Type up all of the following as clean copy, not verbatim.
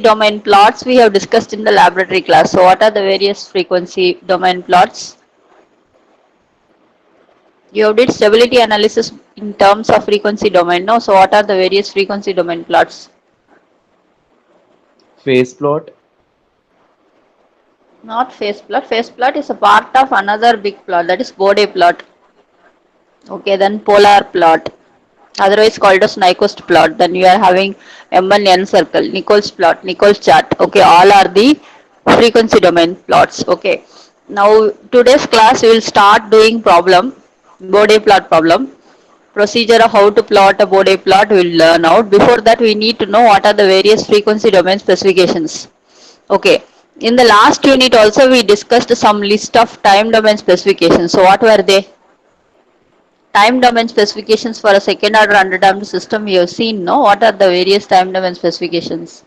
domain plots we have discussed in the laboratory class. So what are the various frequency domain plots? You have did stability analysis in terms of frequency domain, no? So what are the various frequency domain plots? Phase plot. Not phase plot. Phase plot is a part of another big plot, that is Bode plot. Okay, then polar plot, otherwise called as Nyquist plot. Then you are having M1N circle, Nichols plot, Nichols chart. Okay, all are the frequency domain plots. Okay. Now today's class we will start doing problem, Bode plot problem. Procedure of how to plot a Bode plot we will learn out. Before that we need to know what are the various frequency domain specifications. Okay. In the last unit also we discussed some list of time domain specifications. So what were they? Time domain specifications for a second order underdamped system we have seen, no? What are the various time domain specifications?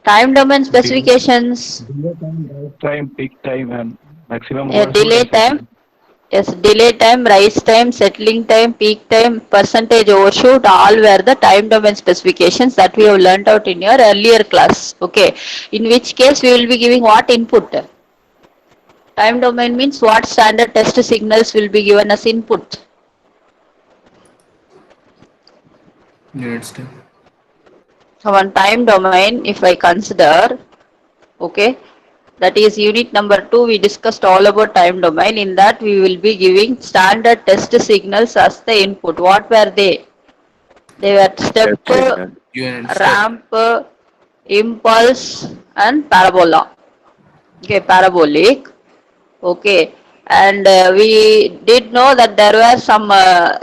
Time domain Delay, specifications, delay time, rise time, peak time, and maximum overshoot delay and time, settling. yes, delay time, rise time, settling time, peak time, percentage overshoot, all were the time domain specifications that we have learnt out in your earlier class. Okay, in which case we will be giving what input? Time domain means what standard test signals will be given as input. Unit step. So one time domain, if I consider, okay, that is unit number 2, we discussed all about time domain. In that we will be giving standard test signals as the input. What were they? They were step, Step signal. Unit step. ramp, impulse and parabola. Okay, parabolic. Okay, and we did know that there were some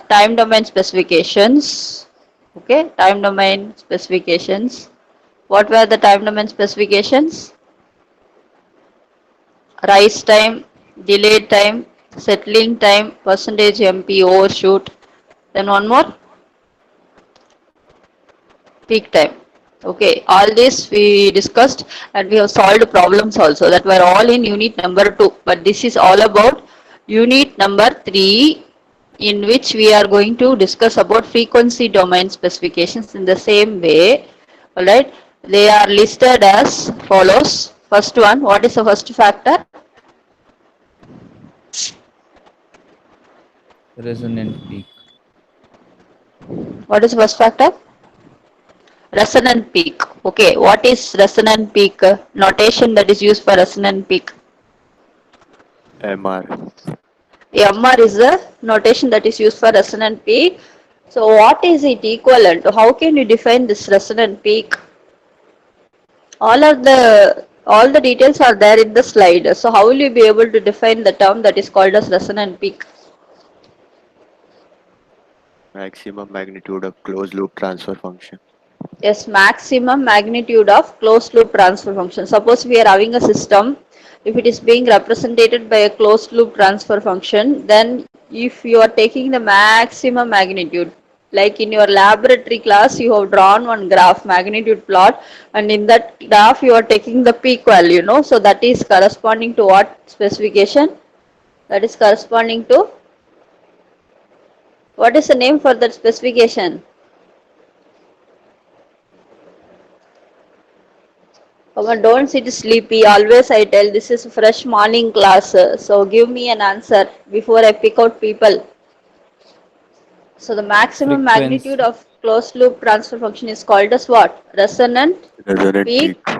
time domain specifications. Okay, time domain specifications. What were the time domain specifications? Rise time, delay time, settling time, percentage MP overshoot. Then one more, peak time. Okay, all this we discussed and we have solved problems also that were all in unit number 2. But this is all about unit number 3, in which we are going to discuss about frequency domain specifications in the same way. Alright, they are listed as follows. First one, what is the first factor? Resonant peak. What is the first factor? Resonant peak. Okay, what is resonant peak? Notation that is used for resonant peak. MR. MR is the notation that is used for resonant peak. So what is it equivalent to? How can you define this resonant peak? All the details are there in the slide. So how will you be able to define the term that is called as resonant peak? Maximum magnitude of closed loop transfer function. Yes, maximum magnitude of closed loop transfer function. Suppose we are having a system, if it is being represented by a closed loop transfer function, then if you are taking the maximum magnitude, like in your laboratory class, you have drawn one graph, magnitude plot, and in that graph you are taking the peak value, no? So that is corresponding to what specification? That is corresponding to, what is the name for that specification? Come on, don't sit sleepy. Always I tell this is fresh morning class. So give me an answer before I pick out people. So the maximum magnitude Frequency. of closed loop transfer function is called as what? Resonant Resonant peak peak.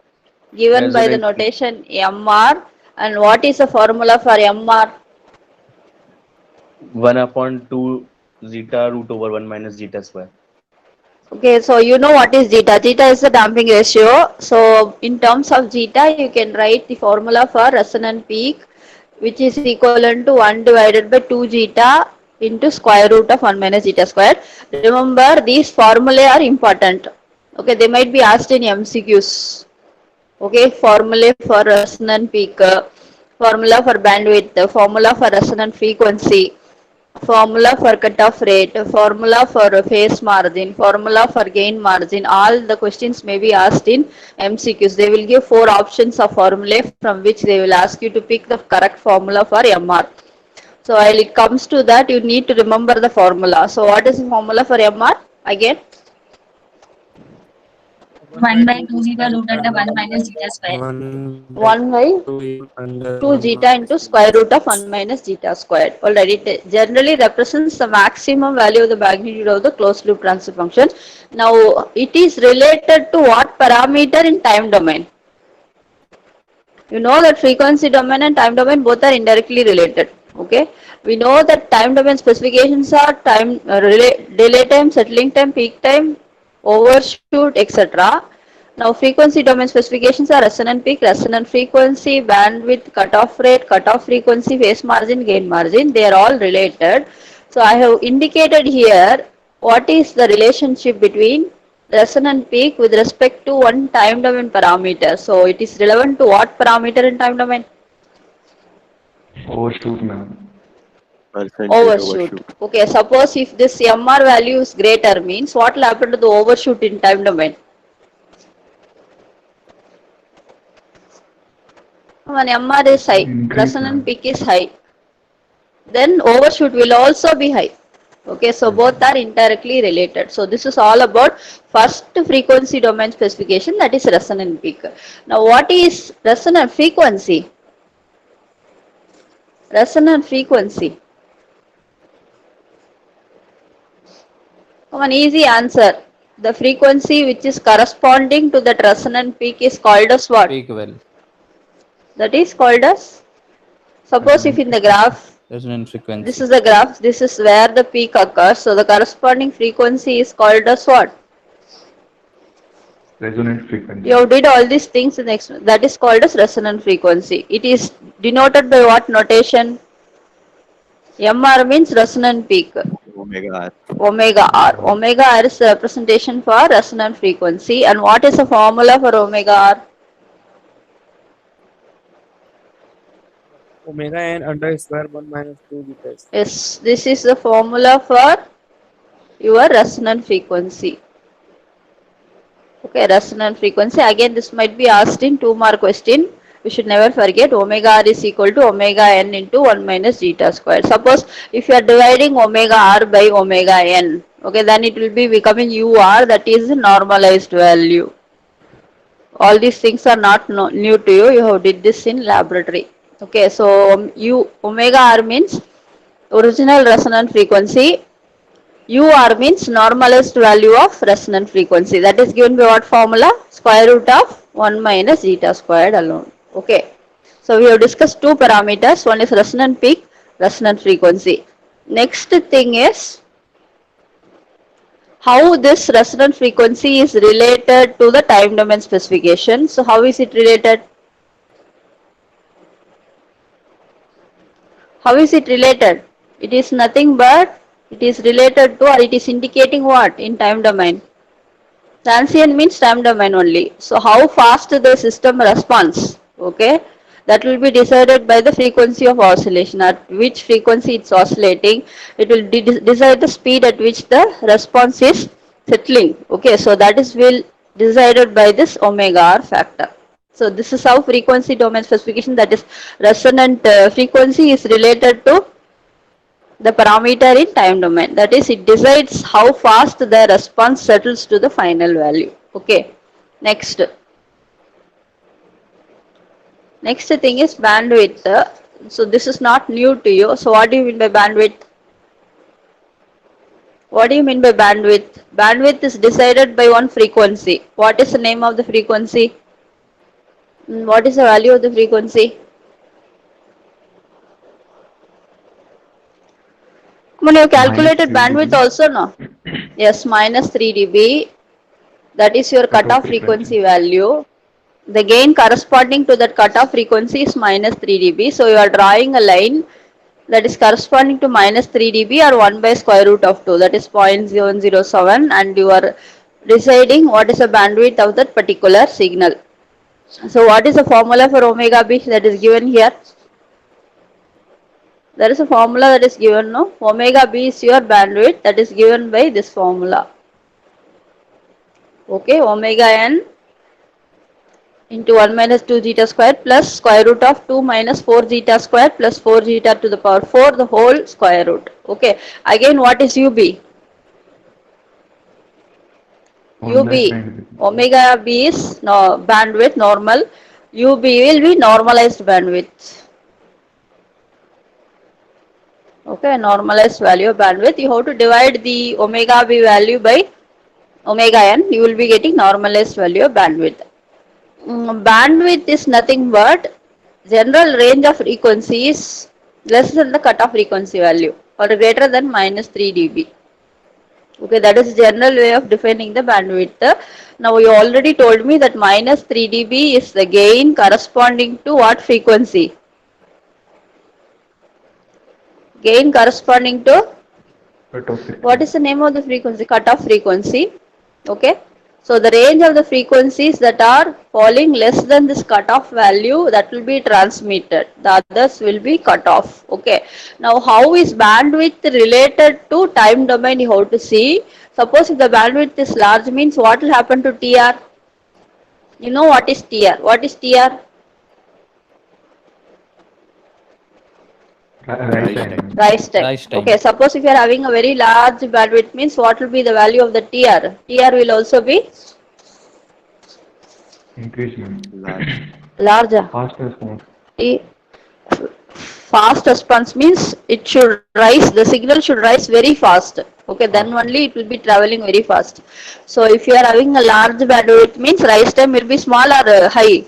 given by the Resonant peak. notation MR. And what is the formula for MR? 1 upon 2 zeta root over 1 minus zeta square. Okay, so you know what is zeta. Zeta is the damping ratio. So in terms of zeta, you can write the formula for resonant peak, which is equivalent to 1 divided by 2 zeta into square root of 1 minus zeta square. Remember, these formulae are important. Okay, they might be asked in MCQs. Okay, formulae for resonant peak, formula for bandwidth, formula for resonant frequency, formula for cutoff rate, formula for phase margin, formula for gain margin. All the questions may be asked in MCQs. They will give 4 options of formulae from which they will ask you to pick the correct formula for MR. So while it comes to that, you need to remember the formula. So what is the formula for MR? Again, 1 by 2 zeta root under 1 minus zeta square. 1 by 2 zeta into square root of 1 minus zeta squared. Already it generally represents the maximum value of the magnitude of the closed loop transfer function. Now it is related to what parameter in time domain? You know that frequency domain and time domain both are indirectly related. Okay, we know that time domain specifications are time delay time, settling time, peak time, overshoot, etc. Now frequency domain specifications are resonant peak, resonant frequency, bandwidth, cutoff frequency, phase margin, gain margin. They are all related. So I have indicated here what is the relationship between resonant peak with respect to one time domain parameter. So it is relevant to what parameter in time domain? Overshoot, ma'am. Percentage Overshoot. Okay, suppose if this MR value is greater means what will happen to the overshoot in time domain? When MR is high, Increase, resonant ma'am. peak is high, then overshoot will also be high. Okay, so both are indirectly related. So this is all about first frequency domain specification, that is resonant peak. Now what is resonant frequency? Resonant frequency. Come on, easy answer. The frequency which is corresponding to that resonant peak is called as what? Peak well. That is called as, suppose if in the graph, Resonant frequency. this is the graph, this is where the peak occurs. So the corresponding frequency is called as what? Resonant frequency. You did all these things in the next, that is called as resonant frequency. It is denoted by what notation? MR means resonant peak. omega r. Omega R. Omega R is the representation for resonant frequency. And what is the formula for omega R? Omega n under square 1 minus 2 zeta. Yes, this is the formula for your resonant frequency. Okay, resonant frequency. Again, this might be asked in 2-mark question. We should never forget omega R is equal to omega n into 1 minus zeta square. Suppose if you are dividing omega R by omega n, okay, then it will be becoming UR, that is the normalized value. All these things are not new to you. You have did this in laboratory. Okay, so omega R means original resonant frequency. UR means normalized value of resonant frequency. That is given by what formula? Square root of 1 minus zeta squared alone. Okay. So we have discussed two parameters. One is resonant peak, resonant frequency. Next thing is how this resonant frequency is related to the time domain specification. So how is it related? How is it related? It is nothing but it is related to, or it is indicating what in time domain? Transient means time domain only. So how fast the system responds, okay, that will be decided by the frequency of oscillation. At which frequency it's oscillating, it will decide the speed at which the response is settling. Okay, so that is will decided by this omega R factor. So this is how frequency domain specification, that is resonant frequency, is related to the parameter in time domain. That is, it decides how fast the response settles to the final value. Okay. Next. Next thing is bandwidth. So this is not new to you. So what do you mean by bandwidth? What do you mean by bandwidth? Bandwidth is decided by one frequency. What is the name of the frequency? What is the value of the frequency? Come on, you have calculated bandwidth also, no? Yes, minus 3 dB. That is your cutoff frequency value. The gain corresponding to that cutoff frequency is minus 3 dB. So you are drawing a line that is corresponding to minus 3 dB or 1 by square root of 2, that is 0.007, and you are deciding what is the bandwidth of that particular signal. So what is the formula for omega b that is given here? There is a formula that is given, no? Omega b is your bandwidth, that is given by this formula. Okay, omega n into 1 minus 2 zeta square plus square root of 2 minus 4 zeta square plus 4 zeta to the power 4, the whole square root. Okay, again what is ub? Online UB, bandwidth. omega B is no, bandwidth normal, UB will be normalized bandwidth. Okay, normalized value of bandwidth. You have to divide the omega B value by omega n. You will be getting normalized value of bandwidth. Bandwidth is nothing but general range of frequency is less than the cutoff frequency value or greater than minus 3 dB. Okay, that is general way of defining the bandwidth. Now you already told me that minus 3 dB is the gain corresponding to what frequency? Gain corresponding to Cutoff what frequency. is the name of the frequency? Cutoff frequency. Okay. So the range of the frequencies that are falling less than this cutoff value, that will be transmitted. The others will be cut off. Okay. Now how is bandwidth related to time domain? You have to see. Suppose if the bandwidth is large, means what will happen to TR? You know what is TR? What is TR? Rise Rise time. time. Rise time. Rise time. Okay, suppose if you are having a very large bandwidth, means what will be the value of the TR? TR will also be Increasement. Large. larger. Fast response. T- Fast response means it should rise, the signal should rise very fast. Okay, then Fast. only it will be traveling very fast. So if you are having a large bandwidth, means rise time will be small or high?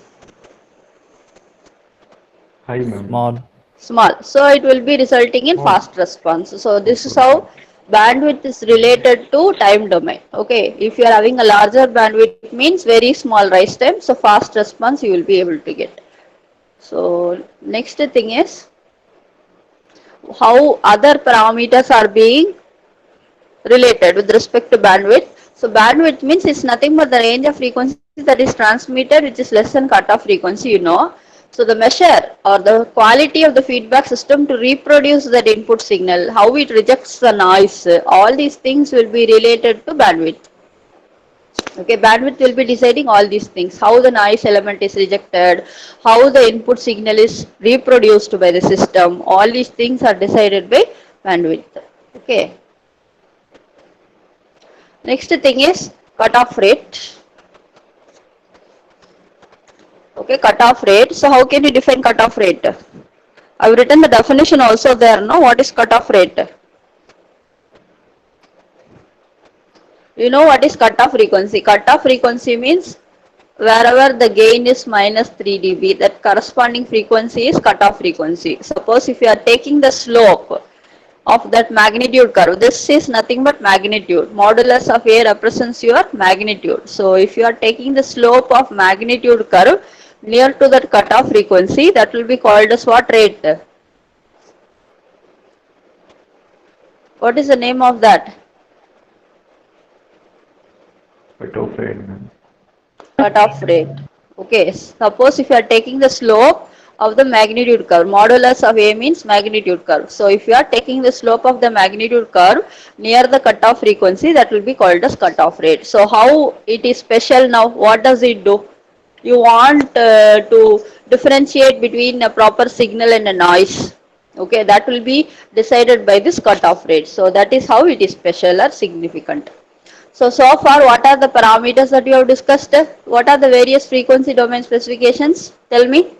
High, ma'am. Small. Small. So it will be resulting in Small. fast response. So this is how bandwidth is related to time domain. Okay, if you are having a larger bandwidth, means very small rise time, so fast response you will be able to get. So next thing is how other parameters are being related with respect to bandwidth. So bandwidth means it's nothing but the range of frequency that is transmitted, which is less than cutoff frequency, you know. So the measure or the quality of the feedback system to reproduce that input signal, how it rejects the noise, all these things will be related to bandwidth. Okay, bandwidth will be deciding all these things, how the noise element is rejected, how the input signal is reproduced by the system, all these things are decided by bandwidth. Okay. Next thing is cutoff rate. Okay, cutoff rate. So how can you define cutoff rate? I've written the definition also there, no? What is cutoff rate? You know what is cutoff frequency? Cutoff frequency means wherever the gain is minus 3 dB, that corresponding frequency is cutoff frequency. Suppose if you are taking the slope of that magnitude curve, this is nothing but magnitude. Modulus of A represents your magnitude. So if you are taking the slope of magnitude curve near to that cutoff frequency, that will be called as what rate? What is the name of that? Cutoff rate, ma'am. Cutoff rate. Okay, suppose if you are taking the slope of the magnitude curve, modulus of A means magnitude curve. So if you are taking the slope of the magnitude curve near the cutoff frequency, that will be called as cutoff rate. So how it is special now? What does it do? You want to differentiate between a proper signal and a noise. Okay, that will be decided by this cutoff rate. So that is how it is special or significant. So far, what are the parameters that you have discussed? What are the various frequency domain specifications? Tell me.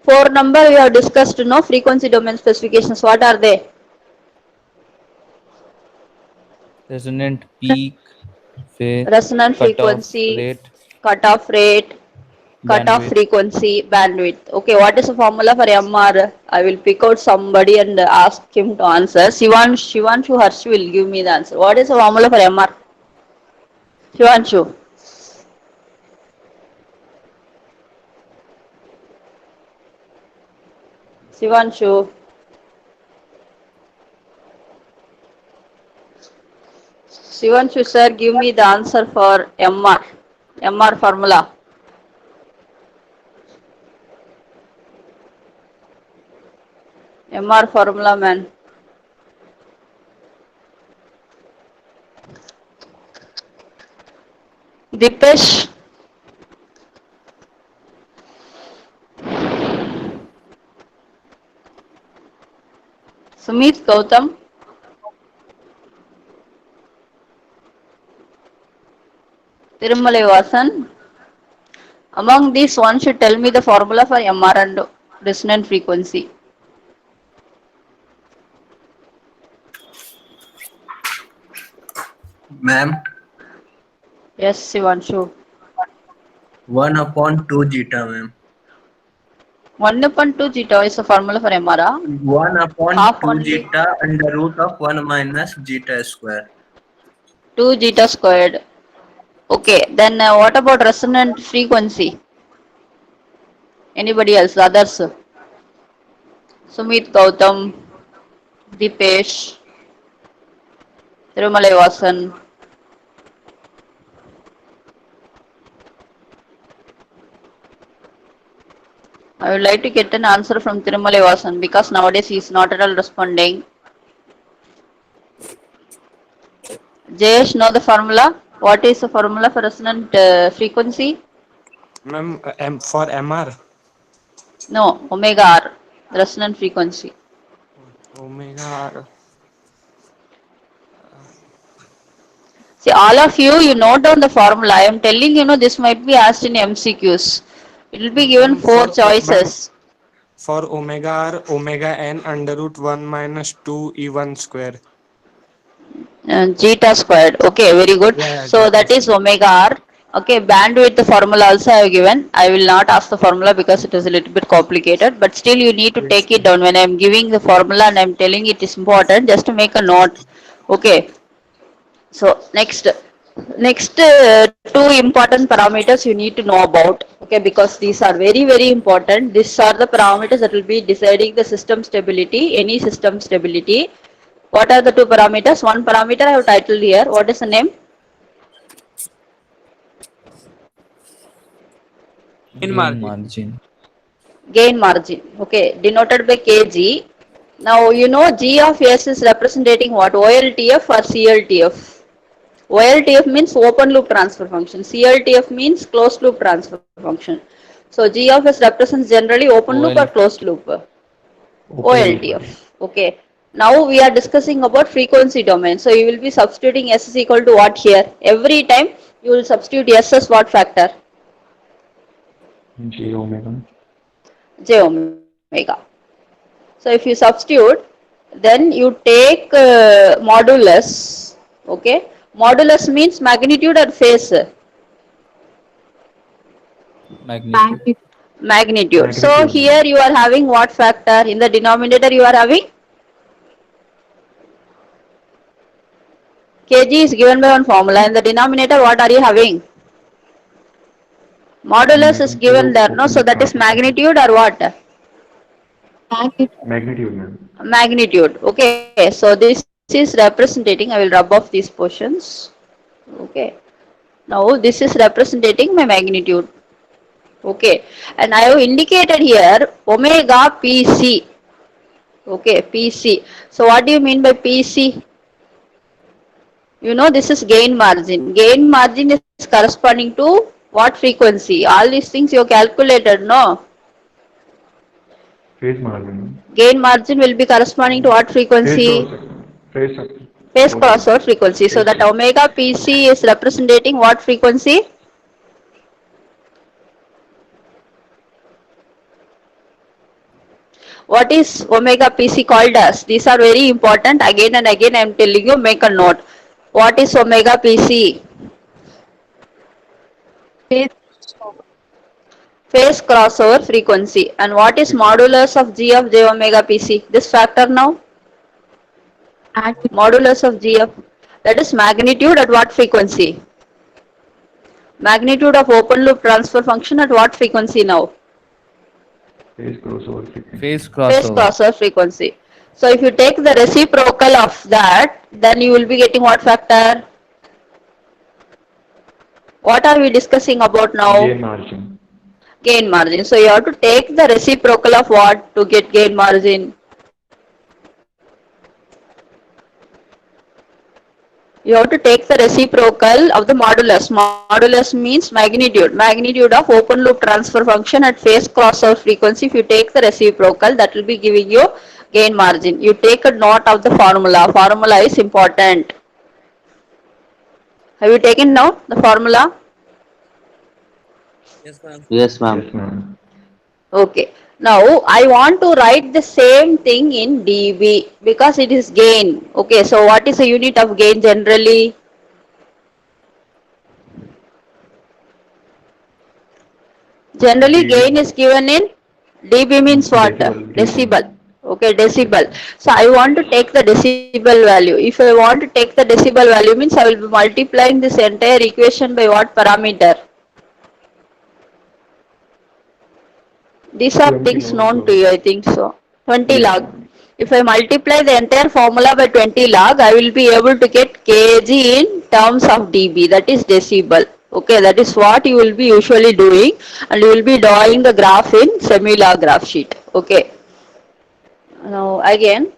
4 number we have discussed, no frequency domain specifications. What are they? Resonant peak, phase, Resonant cutoff frequency, rate, cutoff rate, cutoff bandwidth. frequency, bandwidth. Okay, what is the formula for MR? I will pick out somebody and ask him to answer. Shivanshu Harsh will give me the answer. What is the formula for MR? Shivanshu. Shivanshu. Shivanshu sir, give me the answer for MR. MR formula. MR formula, man. Dipesh. Sumit Gautam. Tirumalai Vasan. Among these, one should tell me the formula for MR and resonant frequency. Ma'am, Yes, Sivanshu. 1/2 zeta, ma'am. 1/2 zeta is the formula for MR. 1/2 only. zeta under root of 1 minus zeta square. 2 zeta squared. Okay, then what about resonant frequency? Anybody else? Others? Sumit Gautam, Dipesh, Tirumalai Vasan. I would like to get an answer from Tirumalai Vasan because nowadays he is not at all responding. Jayesh, know the formula? What is the formula for resonant frequency? Ma'am, for MR, No, omega R, the resonant frequency. omega R. See, all of you, you note down the formula. I am telling you, this might be asked in MCQs. It will be given four choices. For omega R, omega n under root 1 minus 2 E1 square. Zeta squared. Okay, very good. Yeah, So zeta that is omega R. Okay, bandwidth formula also I have given. I will not ask the formula because it is a little bit complicated. But still you need to take it down. When I am giving the formula and I am telling it is important, just to make a note. Okay. So next two important parameters you need to know about. Okay, because these are very important. These are the parameters that will be deciding the system stability, any system stability. What are the two parameters? One parameter I have titled here. What is the name? Gain margin. Gain margin. Okay, denoted by Kg. Now you know G of S is representing what? OLTF or CLTF? OLTF means open loop transfer function. CLTF means closed loop transfer function. So G of S represents generally open loop or closed loop? OLTF. Okay. Now we are discussing about frequency domain. So you will be substituting S is equal to what here? Every time you will substitute S as what factor? J omega. J omega. So if you substitute, then you take modulus. Okay. Modulus means magnitude or phase? Magnitude. So here you are having what factor? In the denominator you are having? Kg is given by one formula. In the denominator what are you having? Modulus is given there, no? So that is magnitude or what? Magnitude, ma'am. Magnitude. Okay. So this is representing, I will rub off these portions. Okay. Now this is representing my magnitude. Okay. And I have indicated here omega Pc. Okay. Pc. So what do you mean by Pc? You know this is gain margin. Gain margin is corresponding to what frequency? All these things you calculated, no? Phase margin. Gain margin will be corresponding to what frequency? Phase crossover frequency. So that omega Pc is representing what frequency? What is omega Pc called as? These are very important. Again and again I am telling you, make a note. What is omega Pc? Phase crossover frequency. And what is modulus of G of j omega Pc? This factor now? Modulus of G of, that is magnitude at what frequency? Magnitude of open loop transfer function at what frequency now? Phase crossover frequency. Phase Phase crossover. crossover frequency. So if you take the reciprocal of that, then you will be getting what factor? What are we discussing about now? Gain margin. Gain margin. So you have to take the reciprocal of what to get gain margin? You have to take the reciprocal of the modulus. Modulus means magnitude. Magnitude of open loop transfer function at phase crossover frequency. If you take the reciprocal, that will be giving you gain margin. You take a note of the formula. Formula is important. Have you taken now the formula? Yes, ma'am. Yes, ma'am. Yes, ma'am. Okay. Now I want to write the same thing in dB because it is gain. Okay. So what is the unit of gain generally? Generally dB. gain is given in dB means what? Decibel. Decibel. Decibel. Okay, decibel. Decibel. So I want to take the decibel value. If I want to take the decibel value means I will be multiplying this entire equation by what parameter? These are 20 things log. known to you, I think so. 20 Yes, log. ma'am. If I multiply the entire formula by 20 log, I will be able to get kg in terms of dB, that is decibel. Okay, that is what you will be usually doing, and you will be drawing the graph in semi-log graph sheet. Okay. Now again,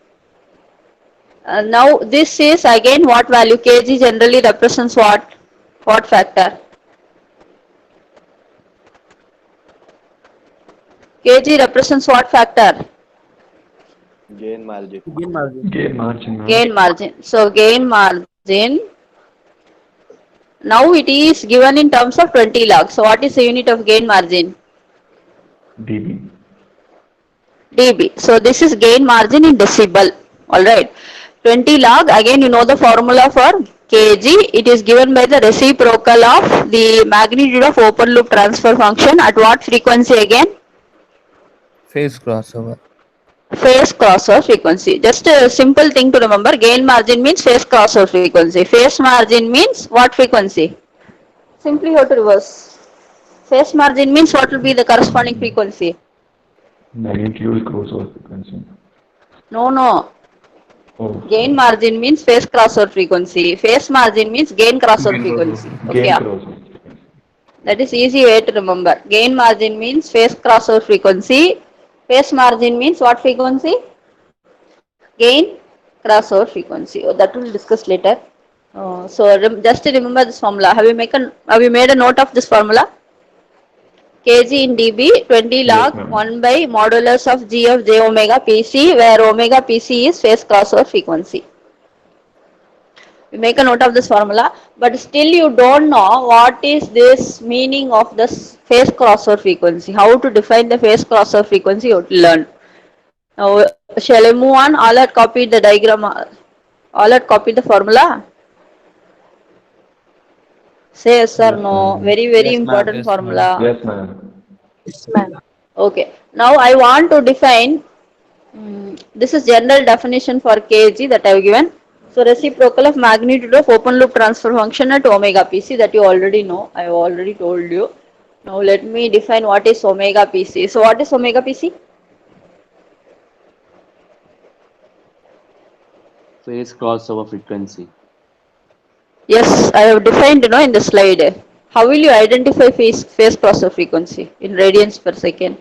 now this is again what value? Kg generally represents what? What factor? Kg represents what factor? Gain margin. Gain margin. Gain margin, ma'am. Gain margin. So gain margin. Now it is given in terms of 20 log. So what is the unit of gain margin? dB. dB. So this is gain margin in decibel. Alright. 20 log, again you know the formula for kg. It is given by the reciprocal of the magnitude of open loop transfer function at what frequency again? Phase crossover. Phase crossover frequency. Just a simple thing to remember. Gain margin means phase crossover frequency. Phase margin means what frequency? Simply you have to reverse. Phase margin means what will be the corresponding frequency? Magnitude crossover frequency. No, no. Oh, Gain margin means phase crossover frequency. Phase margin means gain crossover gain frequency. crossover. Okay. Gain crossover frequency. That is easy way to remember. Gain margin means phase crossover frequency. Phase margin means what frequency? Gain crossover frequency. Oh, that we'll discuss later. So just to remember this formula. Have you made a note of this formula? Kg in dB 20 Yes, log ma'am. 1 by modulus of g of j omega pc, where omega pc is phase crossover frequency. You make a note of this formula, but still you don't know what is this meaning of this phase crossover frequency. How to define the phase crossover frequency you have to learn. Now, shall I move on? All had copied the diagram. All had copied the formula. Say yes or Yes, no. ma'am. Very, very Yes, ma'am. important Yes, formula. ma'am. Yes, ma'am. Okay. Now I want to define. This is general definition for kg that I have given. So reciprocal of magnitude of open loop transfer function at omega pc, that you already know. I have already told you. Now let me define what is omega pc. So what is omega pc? Phase crossover frequency. Yes, I have defined in the slide. How will you identify phase crossover frequency in radians per second?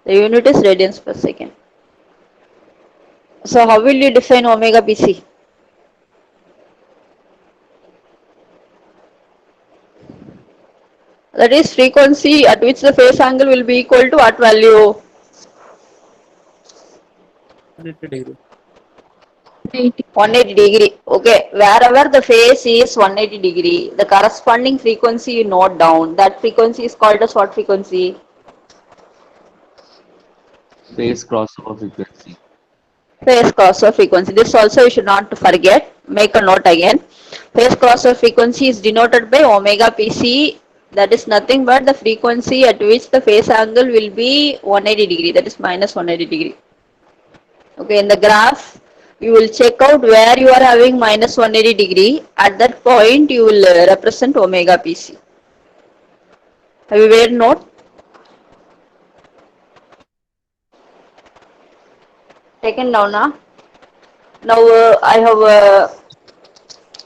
The unit is radians per second. So how will you define omega pc? That is frequency at which the phase angle will be equal to what value? 180 degree. 180 degree. Okay, wherever the phase is 180 degree, the corresponding frequency you note down. That frequency is called as what frequency? Phase crossover frequency. Phase crossover frequency. This also you should not forget. Make a note again. Phase crossover frequency is denoted by omega pc. That is nothing but the frequency at which the phase angle will be 180 degree. That is minus 180 degree. Okay, in the graph, you will check out where you are having minus 180 degree. At that point, you will represent omega pc. Have you made note? Taken down now. Now I have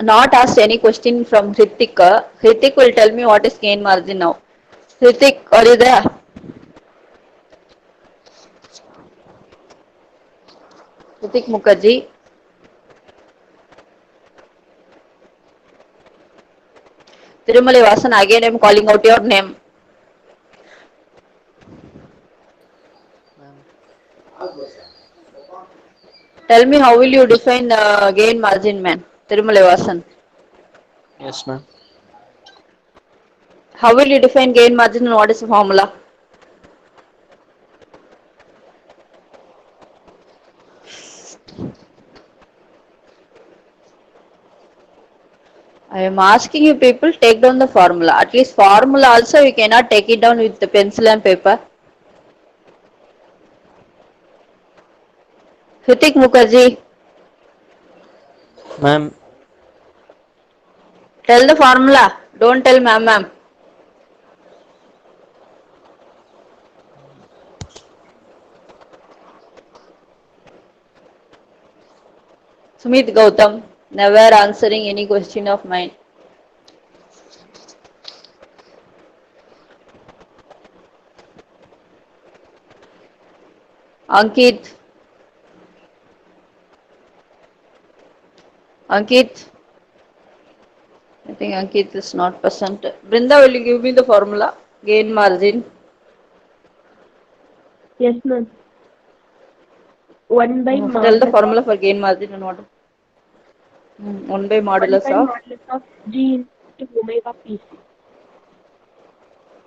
not asked any question from Hrithik. Hrithik will tell me what is gain margin now. Hrithik, are you there? Hrithik Mukherjee. Tirumali Vasan, again I am calling out your name. Tell me how will you define gain margin, man? Tirumali Vasan. Yes, ma'am. How will you define gain margin and what is the formula? I am asking you people take down the formula. At least formula also you cannot take it down with the pencil and paper. Hritik Mukherjee, Ma'am, tell the formula. Don't tell ma'am. Sumit Gautam, never answering any question of mine. Ankit, I think Ankit is not present. Brinda, will you give me the formula? Gain margin. Yes, ma'am. 1 by Tell the modulus formula for gain margin and what? 1 by modulus of. of G into omega PC.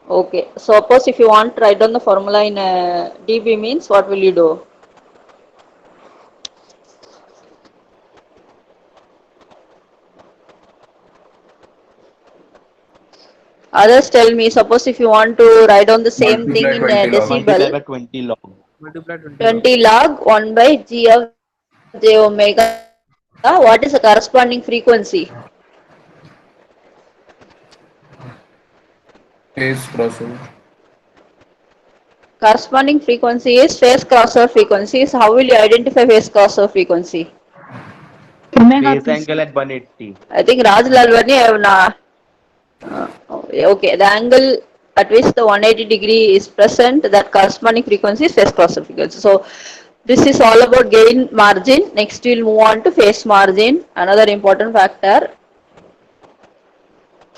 Okay. Suppose if you want to write down the formula in dB means what will you do? Others tell me, suppose if you want to write down the same Multiply thing in 20 log. Multiply decibel, by 20 log. Multiply 20 log. 20 log 1 by G of J omega. What is the corresponding frequency? Phase crossover. Corresponding frequency is phase crossover frequency. So how will you identify phase crossover frequency? Phase angle at 180. I think Raj Lalwani have na. Okay, the angle at which the 180 degree is present, that corresponding frequency is phase crossover frequency. So this is all about gain margin. Next we'll move on to phase margin, another important factor.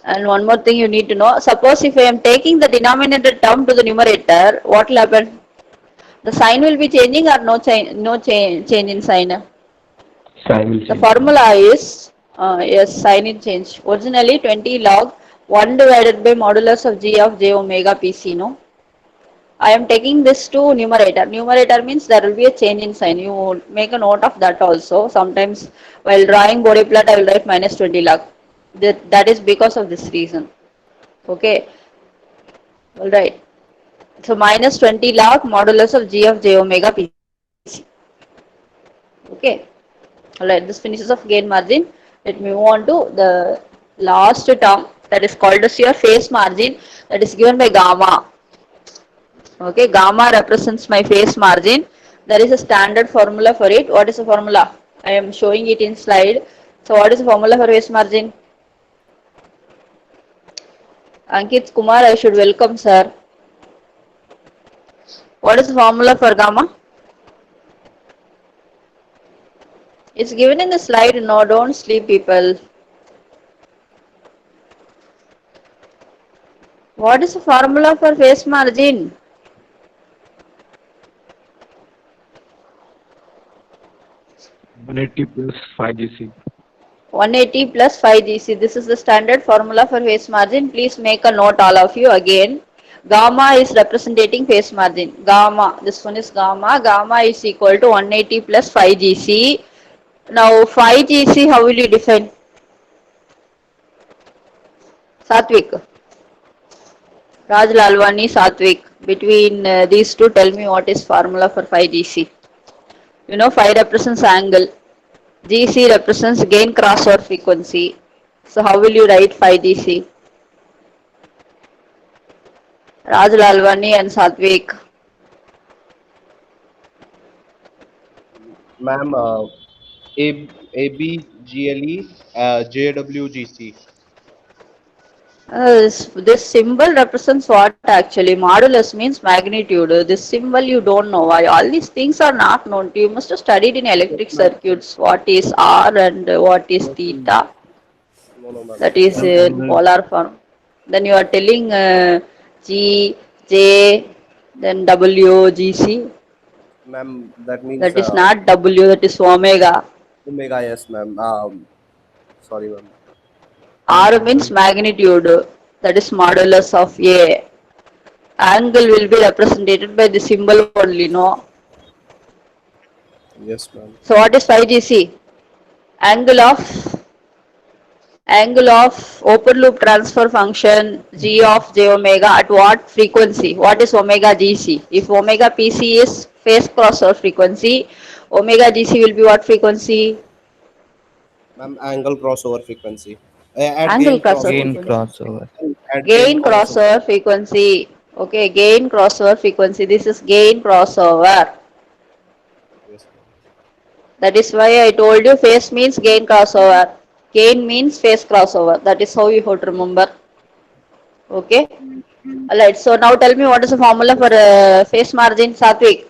And one more thing you need to know. Suppose if I am taking the denominator term to the numerator, what will happen? The sign will be changing or no change in sign? Sign will The change. formula is, yes, sign in change. Originally 20 log 1 divided by modulus of G of J omega PC, no? I am taking this to numerator. Numerator means there will be a change in sign. You make a note of that also. Sometimes while drawing body plot, I will write minus 20 log. That is because of this reason. Okay. Alright. So minus 20 log modulus of G of J omega PC. Okay. Alright, this finishes of gain margin. Let me move on to the last term that is called as your phase margin, that is given by gamma. Okay, gamma represents my phase margin. There is a standard formula for it. What is the formula? I am showing it in slide. So what is the formula for phase margin? Ankit Kumar, I should welcome sir. What is the formula for gamma? It's given in the slide. No, don't sleep people. What is the formula for phase margin? One 180 plus 5GC. 180 plus 5GC. This is the standard formula for phase margin. Please make a note, all of you. Again, gamma is representing phase margin. Gamma, this one is gamma. Gamma is equal to 180 plus 5GC. Now 5GC, how will you define? Satvik. Raj Lalwani, Satvik. Between these two, tell me what is formula for 5GC. You know, 5 represents angle. GC represents gain crossover frequency. So how will you write 5GC? Raj Lalwani and Satvik. Ma'am, ABGLE, JWGC. This symbol represents what actually? Modulus means magnitude. This symbol you don't know. Why? All these things are not known. You must have studied in electric circuits what is R and what is theta. No, ma'am. That is in polar form. Then you are telling G, J, then W, GC. Ma'am, that means That is not W, that is omega. omega, yes, ma'am. Sorry, ma'am. R means magnitude. that is modulus of A. Angle will be represented by the symbol only, no? Yes, ma'am. So what is phi GC? Angle of open loop transfer function g of j omega at what frequency? What is omega GC? If omega PC is phase crossover frequency, omega GC will be what frequency? Ma'am, angle crossover frequency. At Angle gain crossover crossover Gain frequency. crossover. At gain Gain crossover. crossover frequency. Okay, gain crossover frequency. This is gain crossover. Yes, ma'am. That is why I told you phase means gain crossover. Gain means phase crossover. That is how you have to remember. Okay. Alright. So now tell me what is the formula for phase margin, Satvik?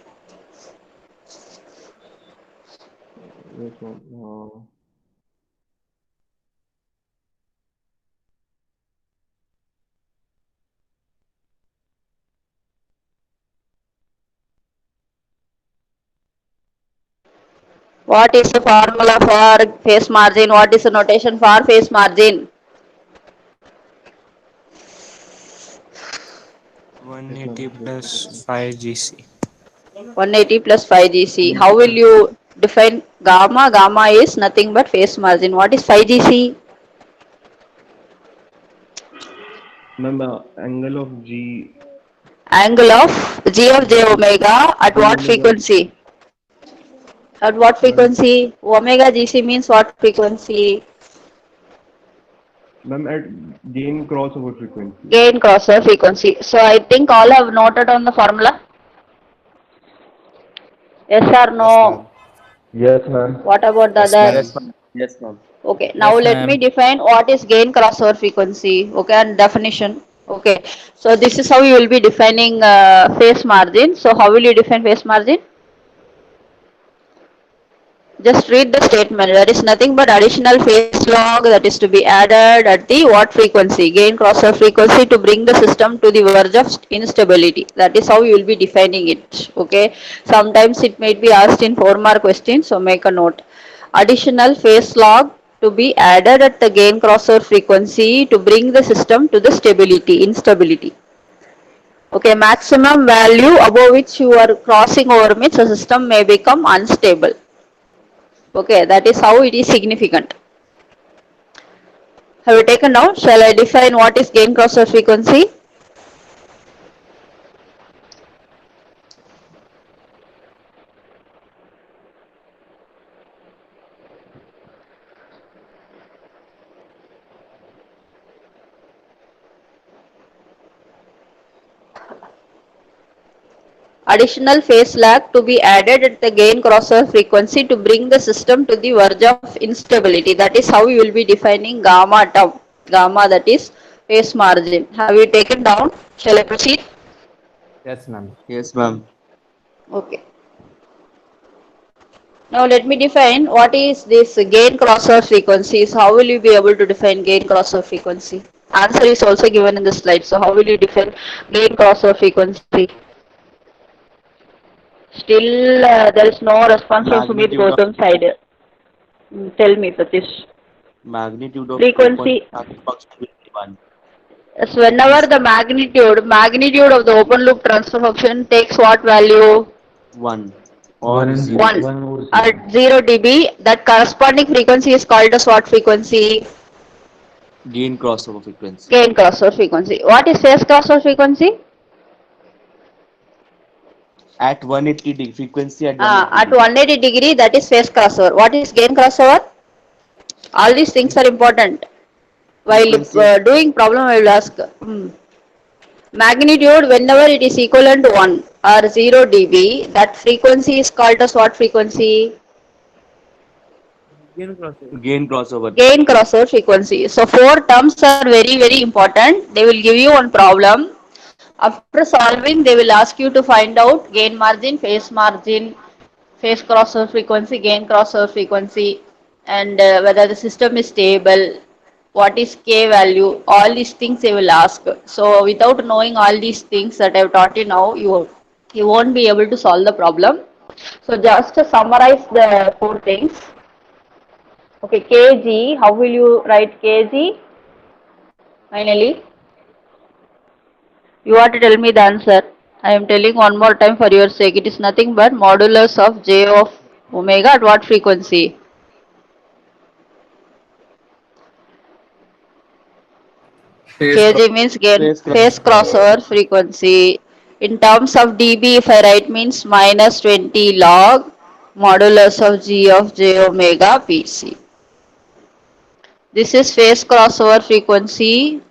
Yes, ma'am. What is the formula for phase margin? What is the notation for phase margin? 180 plus 5 GC. 180 plus 5GC. How will you define gamma? Gamma is nothing but phase margin. What is 5GC? Ma'am, angle of G Angle of G of j omega at G what omega. frequency? At what Ma'am, frequency? Omega GC means what frequency? ma'am, at gain crossover frequency. Gain crossover frequency. So I think all have noted on the formula. Yes or Yes, no? ma'am. Yes, ma'am. What about the Yes, ma'am. others? Yes, ma'am. Okay, now Yes, let me ma'am. define what is gain crossover frequency. Okay, and definition. Okay, so this is how you will be defining phase margin. So how will you define phase margin? Just read the statement. There is nothing but additional phase log that is to be added at the what frequency? Gain crossover frequency to bring the system to the verge of instability. That is how you will be defining it. Okay. Sometimes it may be asked in 4 mark questions, so make a note. Additional phase log to be added at the gain crossover frequency to bring the system to the instability. Okay, maximum value above which you are crossing over means the system may become unstable. Okay, that is how it is significant. Have you taken down? Shall I define what is gain crossover frequency? Additional phase lag to be added at the gain crossover frequency to bring the system to the verge of instability. That is how you will be defining gamma term. Gamma, that is phase margin. Have you taken down? Shall I proceed? Yes, ma'am. Yes, ma'am. Okay. Now let me define what is this gain crossover frequency. So how will you be able to define gain crossover frequency? Answer is also given in the slide. So how will you define gain crossover frequency? Still, there is no response from Sumit Magnitude of Gautam's side. Tell me, Pratish. magnitude of open Frequency. transfer function will be 1. Yes, whenever the magnitude of the open loop transfer function takes what value? 1 or 0. 1. At 0 dB, that corresponding frequency is called as what frequency? Gain crossover frequency. Gain crossover frequency. What is phase crossover frequency? At 180 degree frequency at 180 At 180 degree, that is phase crossover. What is gain crossover? All these things are important. While frequency. doing problem, I will ask. Magnitude, whenever it is equivalent to 1 or 0 dB, that frequency is called as what frequency? Gain crossover. Gain crossover frequency. So 4 terms are very important. They will give you one problem. After solving, they will ask you to find out gain margin, phase crossover frequency, gain crossover frequency, and whether the system is stable, what is K value, all these things they will ask. So without knowing all these things that I have taught you now, you won't be able to solve the problem. So just to summarize the 4 things. Okay, Kg, how will you write Kg? Finally, You have to tell me the answer. I am telling one more time for your sake. It is nothing but modulus of j of omega at what frequency? Kg means gain phase crossover frequency. In terms of dB, if I write means minus 20 log modulus of g of j omega Pc. This is phase crossover frequency.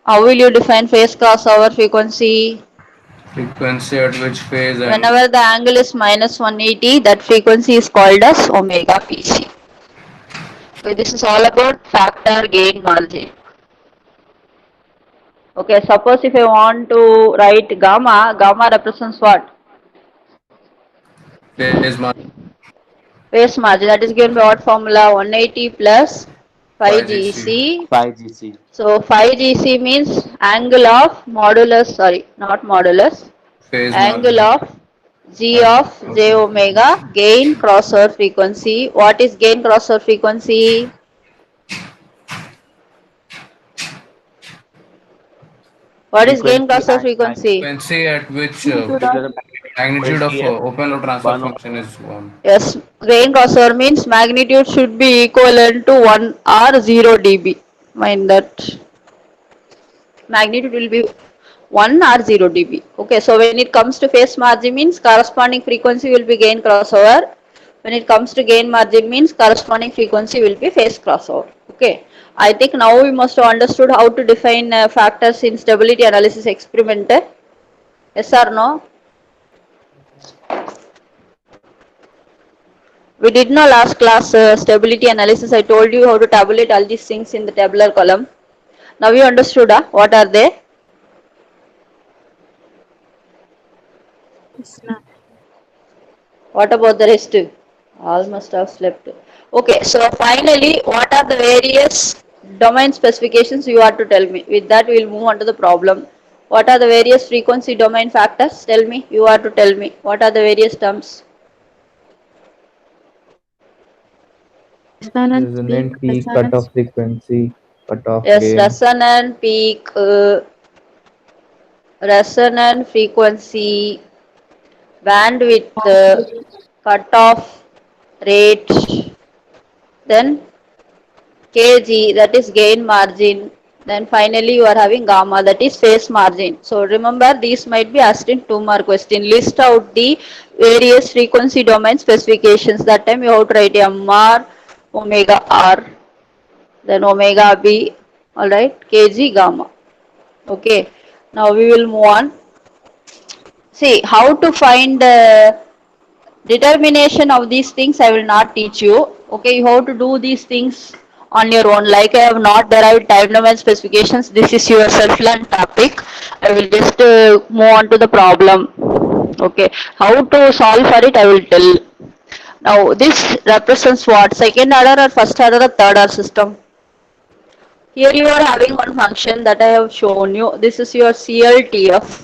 How will you define phase crossover frequency? Frequency at which phase and Whenever the angle is minus 180, that frequency is called as omega Pc. So this is all about factor gain margin. Okay, suppose if I want to write gamma, gamma represents what? phase margin Phase margin, that is given by what formula? 180 plus 5 5GC. GC. 5GC. So 5 GC means angle of modulus, sorry, not modulus, phase angle margin. of G of j omega gain crossover frequency. What is gain crossover frequency? What is gain Frequency crossover at frequency? Frequency at which magnitude of 20 open loop transfer 1 function is 1. Yes, gain crossover means magnitude should be equivalent to 1 or 0 dB. Mind that magnitude will be 1 or 0 dB. Okay, so when it comes to phase margin means corresponding frequency will be gain crossover. When it comes to gain margin means corresponding frequency will be phase crossover. Okay, I think now we must have understood how to define factors in stability analysis experiment. Yes or no? We did no last class stability analysis. I told you how to tabulate all these things in the tabular column. Now you understood what are they? What about the rest? All must have slept. Okay, so finally, what are the various domain specifications you have to tell me? With that, we will move on to the problem. What are the various frequency domain factors? Tell me. You have to tell me. What are the various terms? Resonant peak, cutoff frequency, cutoff Yes, gain. resonant peak, resonant frequency, bandwidth, cutoff rate, then kg, that is gain margin, then finally you are having gamma, that is phase margin. So remember, these might be asked in 2 mark question. List out the various frequency domain specifications. That time you have to write mr, omega r, then omega b, alright, kg, gamma. Okay, now we will move on. See, how to find determination of these things I will not teach you. Okay, you have to do these things on your own. Like I have not derived time domain specifications. This is your self-learned topic. I will just move on to the problem. Okay, how to solve for it I will tell. Now this represents what? Second order or first order or third order system? Here you are having one function that I have shown you. This is your CLTF.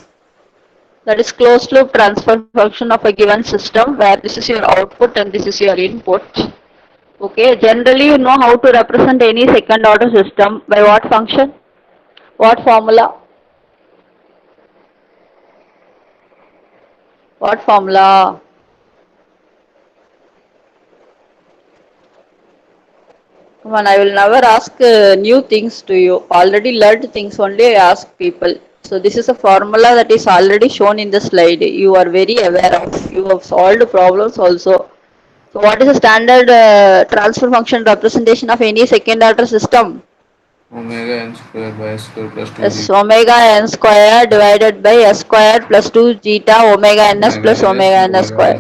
That is closed loop transfer function of a given system where this is your output and this is your input. Okay, generally you know how to represent any second order system by what function? What formula? What formula? Come on, I will never ask new things to you. Already learned things only I ask people. So this is a formula that is already shown in the slide. You are very aware of. You have solved problems also. So what is the standard transfer function representation of any second order system? Omega n square by s square plus 2 Yes, zeta. omega n square divided by s square plus 2 zeta omega ns plus omega ns square.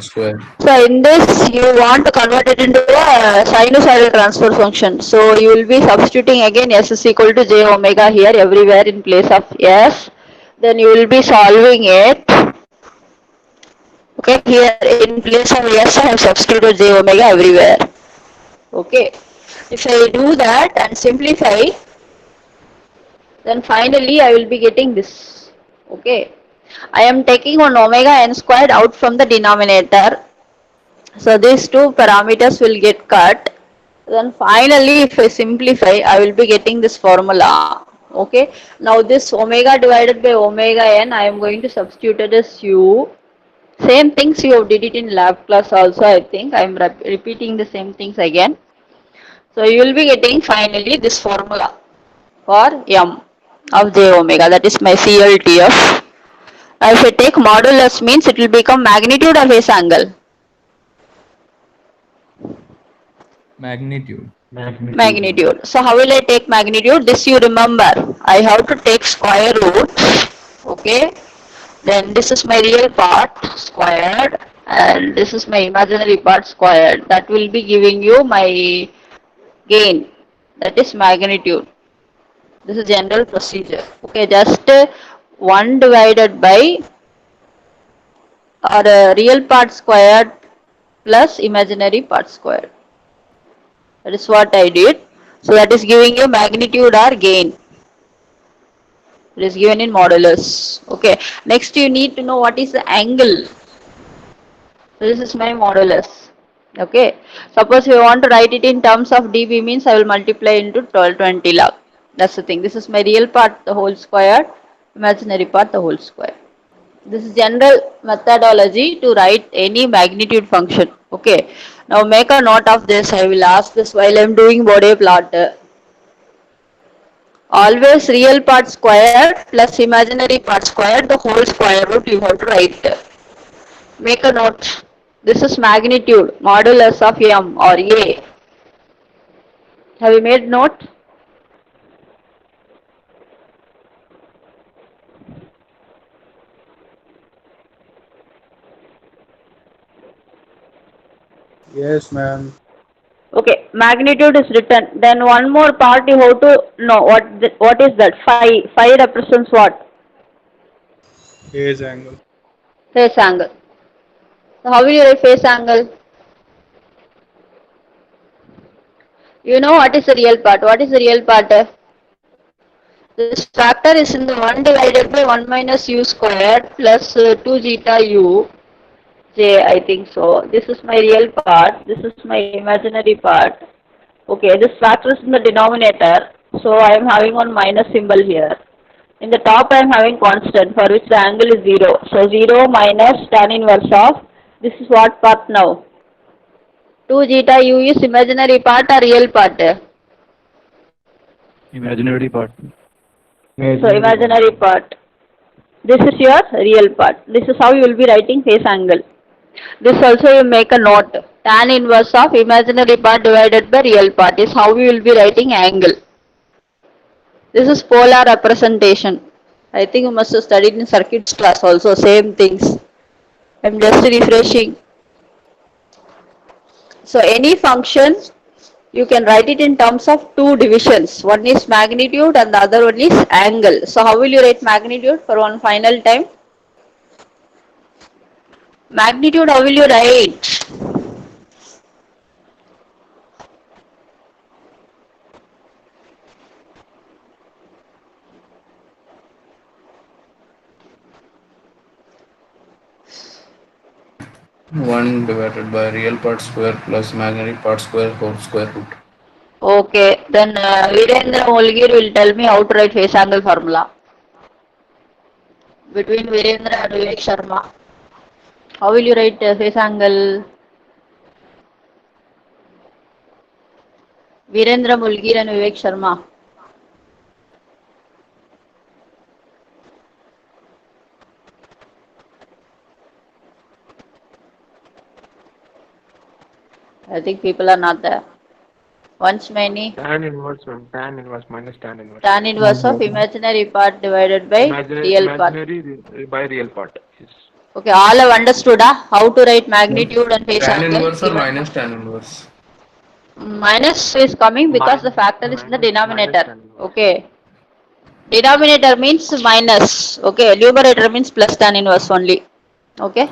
So in this you want to convert it into a sinusoidal transfer function. So you will be substituting again s is equal to j omega here everywhere in place of s. Then you will be solving it. Okay, here in place of s I have substituted j omega everywhere. Okay, if I do that and simplify, then finally I will be getting this. Okay, I am taking one omega n squared out from the denominator. So these two parameters will get cut. Then finally if I simplify, I will be getting this formula. Okay, now this omega divided by omega n, I am going to substitute it as u. Same things you have did it in lab class also, I think. I am repeating the same things again. So you will be getting finally this formula for m of j omega, that is my CLTF. If I take modulus means it will become magnitude or phase angle? Magnitude. Magnitude. So how will I take magnitude? This you remember. I have to take square root. Okay. Then this is my real part squared and this is my imaginary part squared. That will be giving you my gain. That is magnitude. This is general procedure. Okay, just 1 divided by or real part squared plus imaginary part squared. That is what I did. So that is giving you magnitude or gain. It is given in modulus. Okay. Next you need to know what is the angle. So this is my modulus. Okay. Suppose you want to write it in terms of dB means I will multiply into 1220 log. That's the thing. This is my real part the whole square, imaginary part the whole square. This is general methodology to write any magnitude function. Okay. Now make a note of this. I will ask this while I am doing Bode plot. Always real part squared plus imaginary part squared, the whole square root you have to write. Make a note. This is magnitude, modulus of m or a. Have you made note? Yes, ma'am. Okay, magnitude is written. Then one more part you have to know. What is that? Phi. Phi represents what? Phase angle. Phase angle. So how will you write phase angle? You know what is the real part? What is the real part? This factor is in the 1 divided by 1 minus u squared plus 2 zeta u j, I think so. This is my real part. This is my imaginary part. Okay, this factor is in the denominator. So I am having one minus symbol here. In the top I am having constant for which the angle is 0. So 0 minus tan inverse of, this is what part now? 2 zeta u is imaginary part or real part? Imaginary part. So imaginary part. This is your real part. This is how you will be writing phase angle. This also you make a note. Tan inverse of imaginary part divided by real part is how we will be writing angle. This is polar representation. I think you must have studied in circuits class also, same things. I am just refreshing. So any function, you can write it in terms of two divisions. One is magnitude and the other one is angle. So how will you write magnitude for one final time? Magnitude, how will you write? One divided by real part square plus imaginary part square whole square root. Okay, then Virendra Molgir will tell me how to write phase angle formula. Between Virendra and Vivek Sharma. How will you write phase angle? Virendra Molgir and Vivek Sharma. I think people are not there. Once many. Tan inverse, ma'am. Tan inverse minus tan inverse. Tan inverse of imaginary part divided by real part. Imaginary by real part. Yes. Okay, all have understood how to write magnitude and phase Tan angle. inverse or minus tan inverse? Minus is coming because the factor is in the denominator. tan inverse. Okay. Denominator means minus. Okay. Numerator means plus tan inverse only. Okay.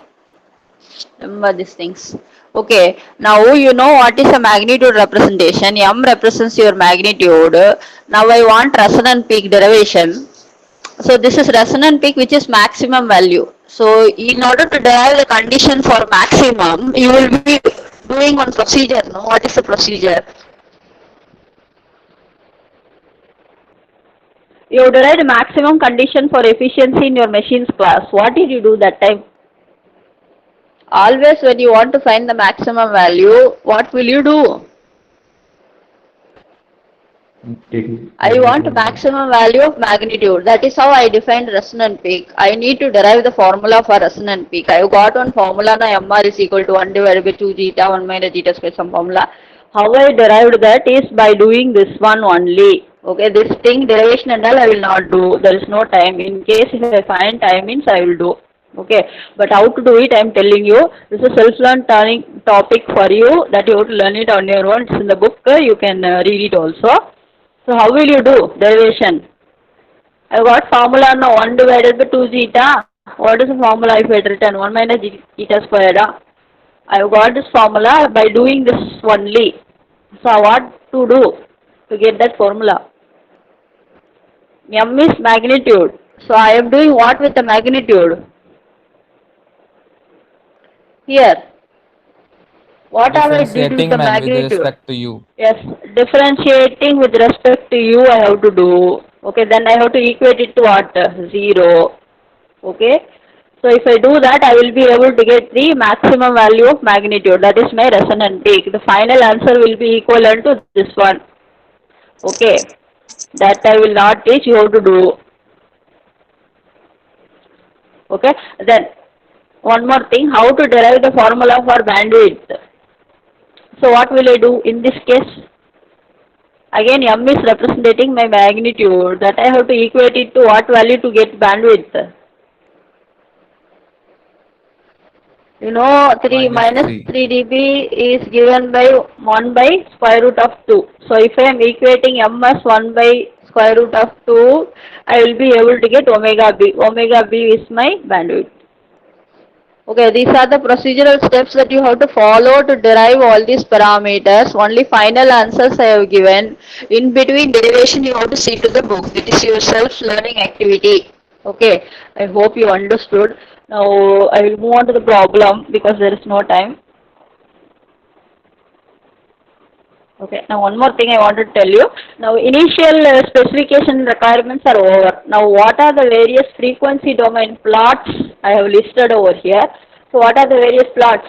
Remember these things. Okay. Now you know what is a magnitude representation. M represents your magnitude. Now I want resonant peak derivation. So this is resonant peak which is maximum value. So in order to derive the condition for maximum, you will be doing one procedure. No? What is the procedure? You derived maximum condition for efficiency in your machines class. What did you do that time? Always when you want to find the maximum value, what will you do? I want maximum value of magnitude. That is how I defined resonant peak. I need to derive the formula for resonant peak. I have got one formula now, MR is equal to 1 divided by 2 zeta 1 minus zeta square, some formula. How I derived that is by doing this one only. Okay, this thing derivation and all I will not do. There is no time. In case if I find time means I will do. Okay, but how to do it I am telling you. This is a self-learned topic for you that you have to learn it on your own. It's in the book. You can read it also. So how will you do derivation? I got formula now 1 divided by 2 zeta. What is the formula if I had written 1 minus zeta squared? I have got this formula by doing this only. So what to do to get that formula? M is magnitude. So I am doing what with the magnitude? Here. What am I did with the magnitude? With respect to u. Yes, differentiating with respect to u I have to do. Okay, then I have to equate it to what? 0. Okay. So if I do that, I will be able to get the maximum value of magnitude. That is my resonant peak. The final answer will be equivalent to this one. Okay. That I will not teach, you have to do. Okay. Then, one more thing, how to derive the formula for bandwidth. So what will I do in this case? Again, M is representing my magnitude. That I have to equate it to what value to get bandwidth? You know, 3 minus 3 dB is given by 1 by square root of 2. So if I am equating M as 1 by square root of 2, I will be able to get omega B. Omega B is my bandwidth. Okay, these are the procedural steps that you have to follow to derive all these parameters. Only final answers I have given. In between derivation, you have to see to the book. It is your self-learning activity. Okay, I hope you understood. Now, I will move on to the problem because there is no time. Okay, now one more thing I want to tell you. Now, initial specification requirements are over. Now, what are the various frequency domain plots I have listed over here? So, what are the various plots?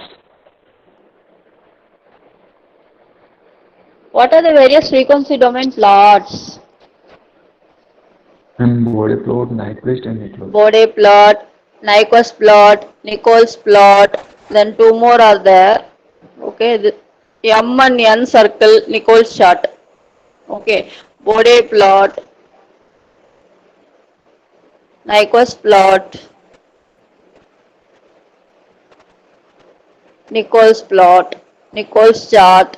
What are the various frequency domain plots? Bode plot, Nyquist and Nichols. Bode plot, Nyquist plot, Nichols plot, then two more are there. Okay, the M and N circle, Nichols chart. Okay, Bode plot, Nyquist plot, Nichols plot, Nichols chart.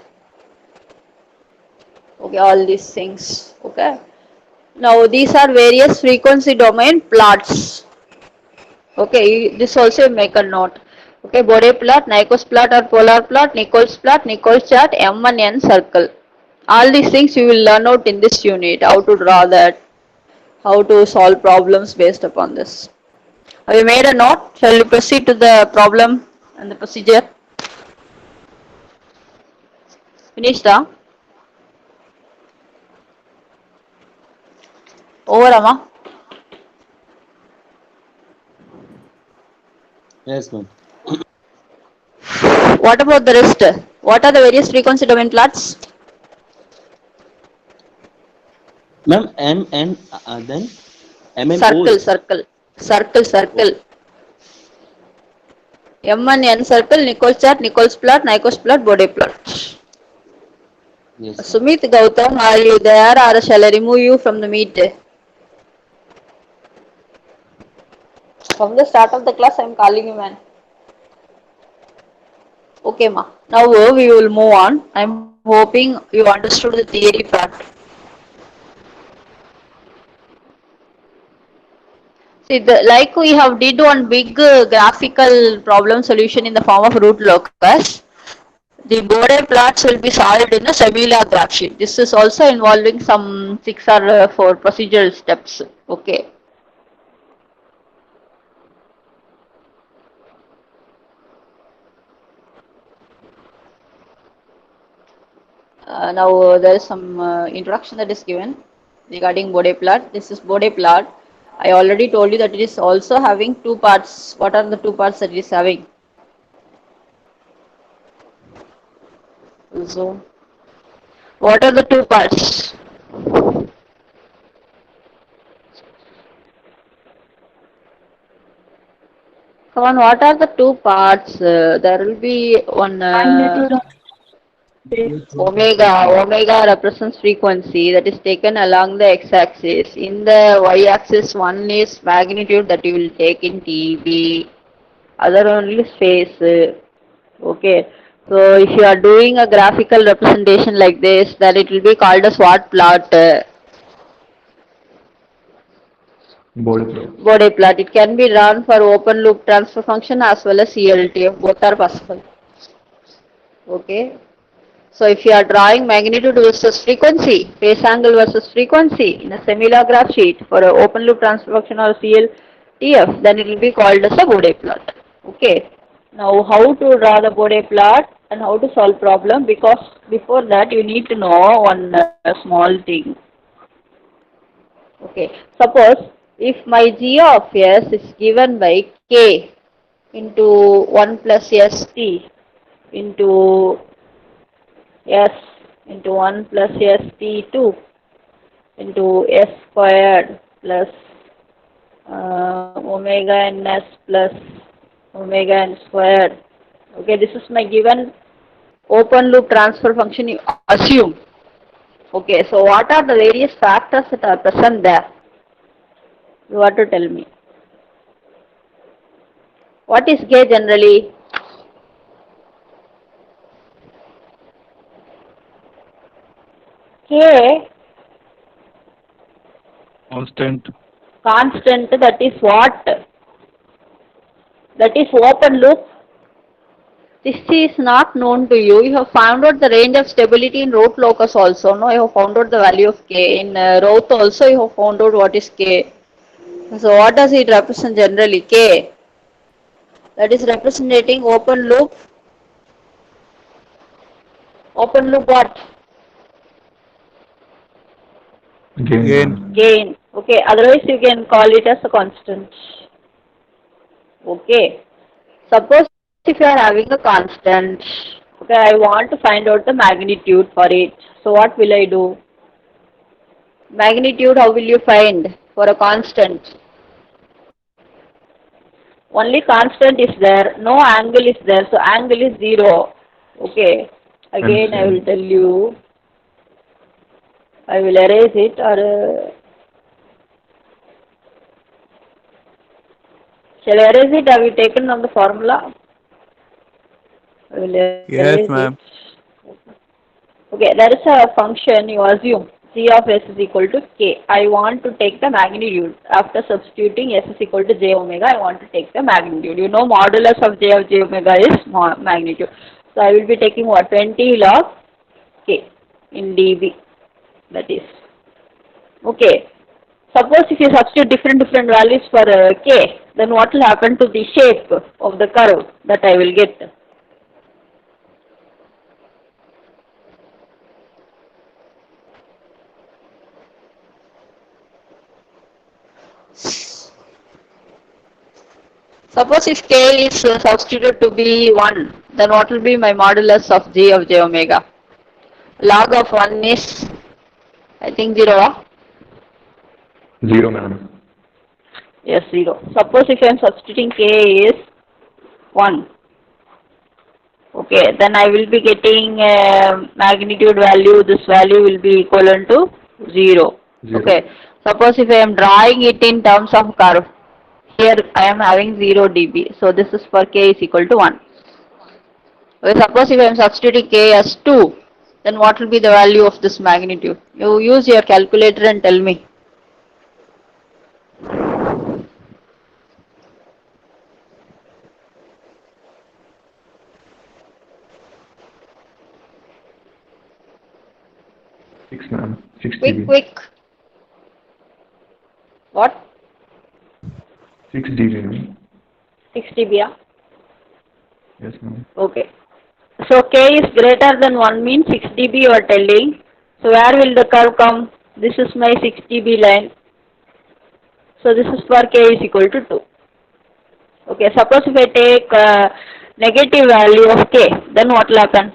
Okay, all these things. Okay. Now these are various frequency domain plots. Okay, this also make a note. Okay, Bode plot, Nyquist plot or polar plot, Nichols plot, Nichols chart, M and N circle. All these things you will learn out in this unit. How to draw that, how to solve problems based upon this. Have you made a note? Shall we proceed to the problem and the procedure? Finished? Over, Amma? Yes, ma'am. What about the rest? What are the various frequency domain plots? Ma'am, M and then M and Circle, circle, circle, circle. M and N circle, Nichols chart, Nichols plot, Nyquist plot, Bode plot. Yes. Sumit Gautam, are you there or shall I remove you from the meet? From the start of the class, I am calling you, man. Okay, ma. Now we will move on. I am hoping you understood the theory part. See, like we have did one big graphical problem solution in the form of root locus. The Bode plots will be solved in a Semila graph sheet. This is also involving some 6 or 4 procedural steps. Okay. Now there is some introduction that is given. regarding Bode plot. This is Bode plot. I already told you that it is also having two parts. What are the two parts that it is having? So, what are the two parts? Come on, what are the two parts? There will be one Magnitude of space. omega. Omega represents frequency that is taken along the x-axis. In the y-axis, one is magnitude that you will take in TB. Other only space. Okay. So if you are doing a graphical representation like this, then it will be called as what plot? Bode plot. Bode plot. It can be run for open loop transfer function as well as CLTF. Both are possible. Okay. So if you are drawing magnitude versus frequency, phase angle versus frequency in a semi-log graph sheet for an open loop transfer function or CLTF, then it will be called as a Bode plot. Okay. Now how to draw the Bode plot and how to solve problem, because before that you need to know one small thing. Okay. Suppose if my g of s is given by k into 1 plus st into s into 1 plus st2 into s squared plus omega ns plus omega n squared. Okay, this is my given open loop transfer function you assume. Okay, so what are the various factors that are present there? You have to tell me. What is K generally? K Constant. constant, that is what? That is open loop. This is not known to you. You have found out the range of stability in root locus also. No, you have found out the value of K. In root also you have found out what is K. So what does it represent generally? K. That is representing open loop. Open loop what? Gain. Gain. Okay, otherwise you can call it as a constant. Okay. Suppose if you are having a constant, okay, I want to find out the magnitude for it. So what will I do? Magnitude, how will you find for a constant? Only constant is there, no angle is there, so angle is 0. Okay. Again I will tell you. I will erase it, or shall I erase it? Have you taken on the formula? I will erase Yes, ma'am. it. Okay, there is a function you assume g of s is equal to k. I want to take the magnitude. After substituting s is equal to j omega, I want to take the magnitude. You know modulus of j omega is magnitude. So I will be taking what? 20 log k in dB. That is. Okay. Suppose if you substitute different values for k, then what will happen to the shape of the curve that I will get? Suppose if k is substituted to be 1, then what will be my modulus of g of j omega? Log of 1 is, I think 0. 0, ma'am. Yes, 0. Suppose if I am substituting k is 1. Okay, then I will be getting magnitude value, this value will be equivalent to 0. Okay, suppose if I am drawing it in terms of curve, here I am having 0 dB, so this is for k is equal to 1. Okay, suppose if I am substituting k as 2, then what will be the value of this magnitude? You use your calculator and tell me. Ma'am. 6 Quick, dB. quick. What? 6 dB, ma'am. 6 dB, yeah? Yes, ma'am. Okay. So k is greater than 1 means 6 dB you are telling. So where will the curve come? This is my 6 dB line. So this is for k is equal to 2. Okay, suppose if I take negative value of k, then what will happen?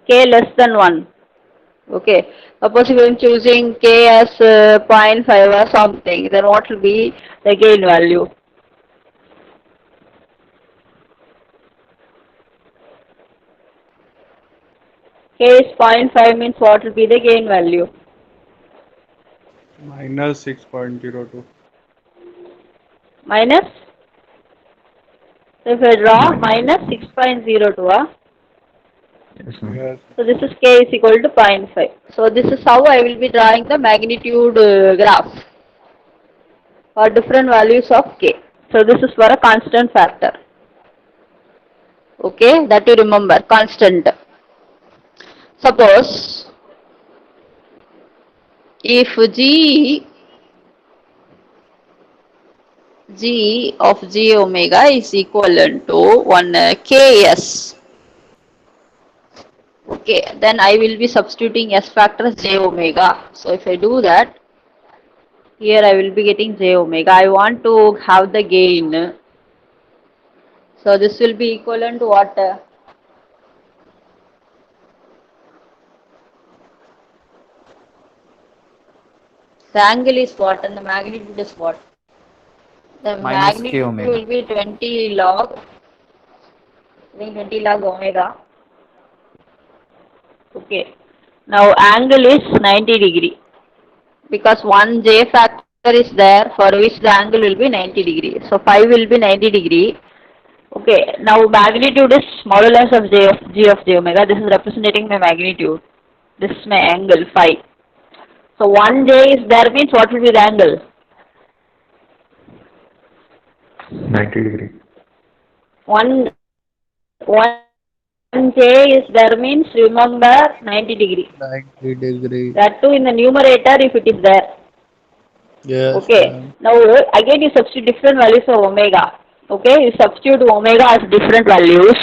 K less than 1. Okay, suppose if I am choosing k as 0.5 or something, then what will be the gain value? K is 0.5 means what will be the gain value? minus 6.02. Minus? So if I draw minus 6.02, Yes. so this is k is equal to 0.5. So this is how I will be drawing the magnitude graph for different values of k. So this is for a constant factor. Okay, that you remember, constant. Suppose if g of j omega is equivalent to 1 ks. Okay, then I will be substituting s factor as j omega. So if I do that, here I will be getting j omega. I want to have the gain. So this will be equivalent to what? The angle is what and the magnitude is what? The Minus k magnitude omega. will be 20 log, 20 log omega. Okay. Now angle is 90 degree because one j factor is there for which the angle will be 90 degree. So phi will be 90 degree. Okay. Now magnitude is modulus of g of j omega. This is representing my magnitude. This is my angle phi. So 1 j is there means what will be the angle? 90 degree. 1 j is there means remember 90 degree. 90 degree. That too in the numerator if it is there. Yes. Okay. Ma'am. Now again you substitute different values of omega. Okay. You substitute omega as different values.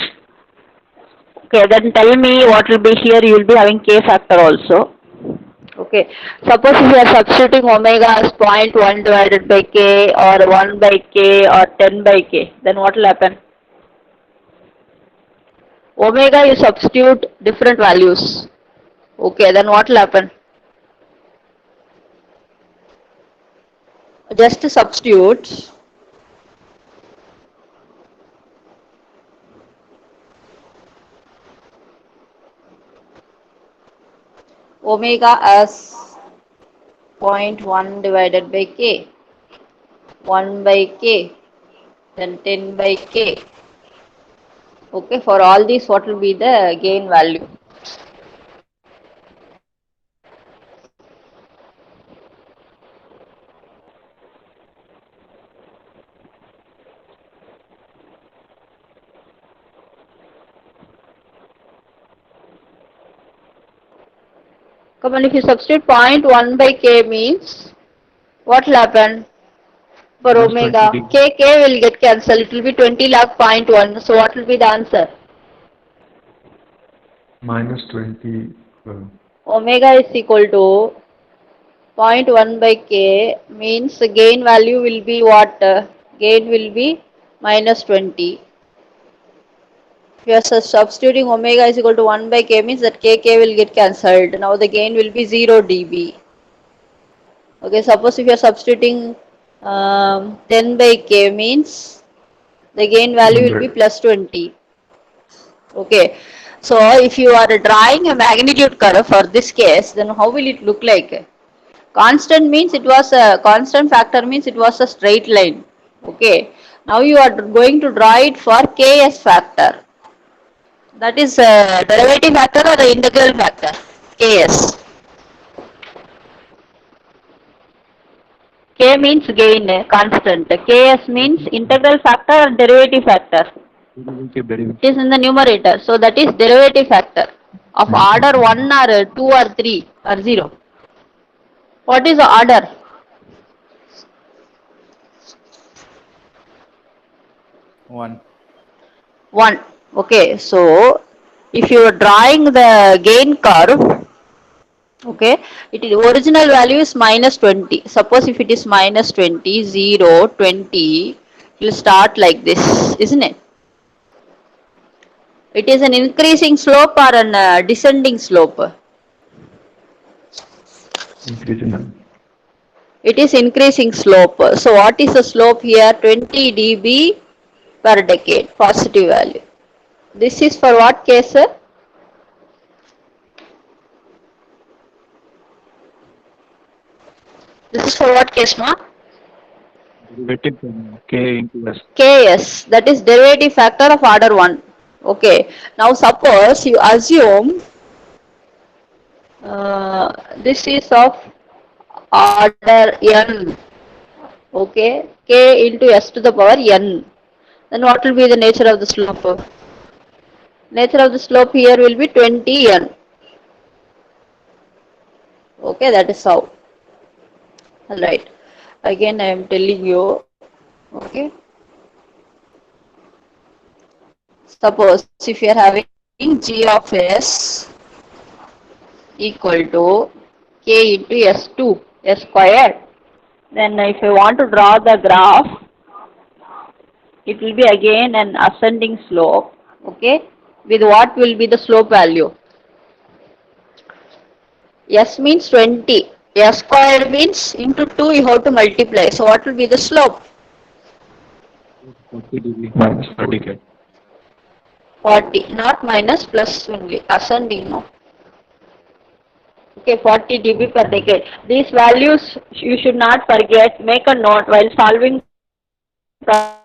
Okay. Then tell me what will be here. You will be having k factor also. Okay. Suppose if you are substituting omega as 0.1 divided by k or 1 by k or 10 by k, then what will happen? Omega you substitute different values. Okay, then what will happen? Just substitute omega as 0.1 divided by k, 1 by k, then 10 by k. Okay, for all these what will be the gain value? Come on, if you substitute 0.1 by k means what will happen? For Minus omega, 20 k will get cancelled. It will be 20 log 0.1. So what will be the answer? Minus 20. Omega is equal to 0.1 by k means the gain value will be what? Gain will be minus 20. If you are substituting omega is equal to 1 by k means that k will get cancelled. Now the gain will be 0 dB. Okay, suppose if you are substituting 10 by k means the gain value will be plus 20. Okay, so if you are drawing a magnitude curve for this case, then how will it look like? Constant means it was a constant factor means it was a straight line. Okay, now you are going to draw it for ks factor. That is a derivative factor or the integral factor? Ks. K means gain, constant. Ks means integral factor or derivative factor. derivative. It is in the numerator. So that is derivative factor of order 1 or 2 or 3 or 0. What is the order? 1. 1. Okay, so if you are drawing the gain curve, Okay, it is original value is minus 20. Suppose if it is minus 20, 0, 20, it will start like this, isn't it? It is an increasing slope or an descending slope? Increasing, ma'am. It is increasing slope. So what is the slope here? 20 dB per decade, positive value. This is for what case, sir? This is for what case, ma? Derivative from K into S. Ks, that is derivative factor of order 1. Okay. Now suppose you assume this is of order n. Okay. K into s to the power n. Then what will be the nature of the slope? Nature of the slope here will be 20n. Okay, that is how. Alright. Again I am telling you. Okay. Suppose if you are having g of s equal to k into s2, s squared, then if I want to draw the graph, it will be again an ascending slope. Okay. With what will be the slope value? S means 20. S squared means into 2 you have to multiply. So what will be the slope? 40 dB minus 30 K. 40. Not minus, plus only. Ascending, no. Okay, 40 dB per decade. These values you should not forget. Make a note while solving problem.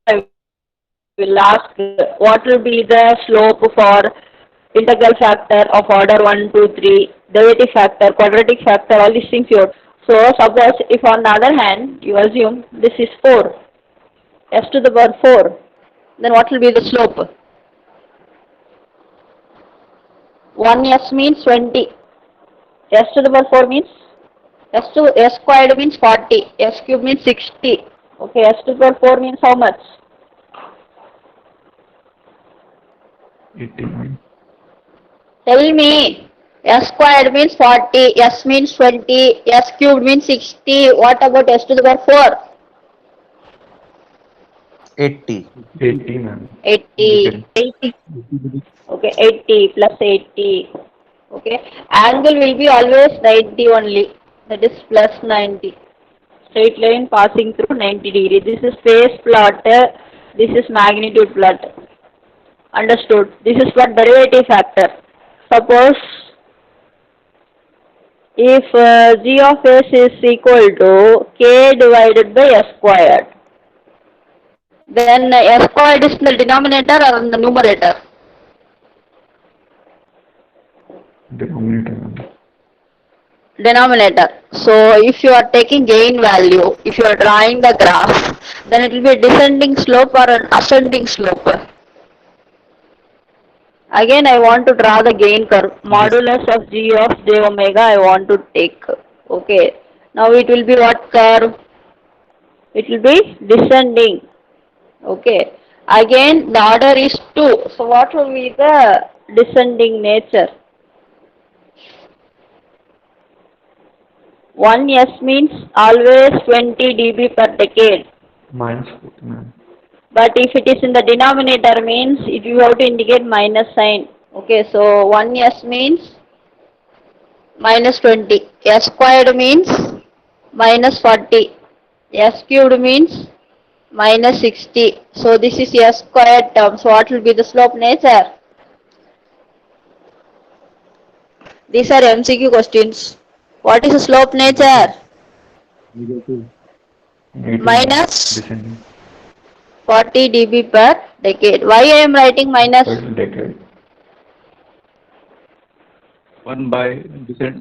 I will ask what will be the slope for integral factor of order 1, 2, 3, derivative factor, quadratic factor, all these things you have. So suppose if on the other hand you assume this is 4, s to the power 4, then what will be the slope? 1s means 20, s to the power 4 means s squared means 40, s cube means 60. Okay, s to the power 4 means how much? 80, ma'am. Tell me. S squared means 40, S means 20, S cubed means 60. What about S to the power 4? 80. 80, ma'am. 80. 80. Okay, 80 plus 80. Okay. Angle will be always 90 only. That is plus 90. Straight line passing through 90 degree. This is phase plot. This is magnitude plot. Understood. This is for derivative factor. Suppose if g of s is equal to k divided by s squared, then s squared is in the denominator or in the numerator? Denominator, ma'am. Denominator. So if you are taking gain value, if you are drawing the graph, then it will be a descending slope or an ascending slope. Again I want to draw the gain curve. Modulus of g of j omega I want to take. Okay. Now it will be what curve? It will be descending. Okay. Again the order is 2. So what will be the descending nature? 1s means always 20 dB per decade. Minus 40, ma'am. But if it is in the denominator means you have to indicate minus sign. Okay, so 1s means minus 20. S squared means minus 40. S cubed means minus 60. So this is S squared term. So what will be the slope nature? These are MCQ questions. What is the slope nature? Negative. Minus Descending 40 dB per decade. Why I am writing minus? per decade. 1 by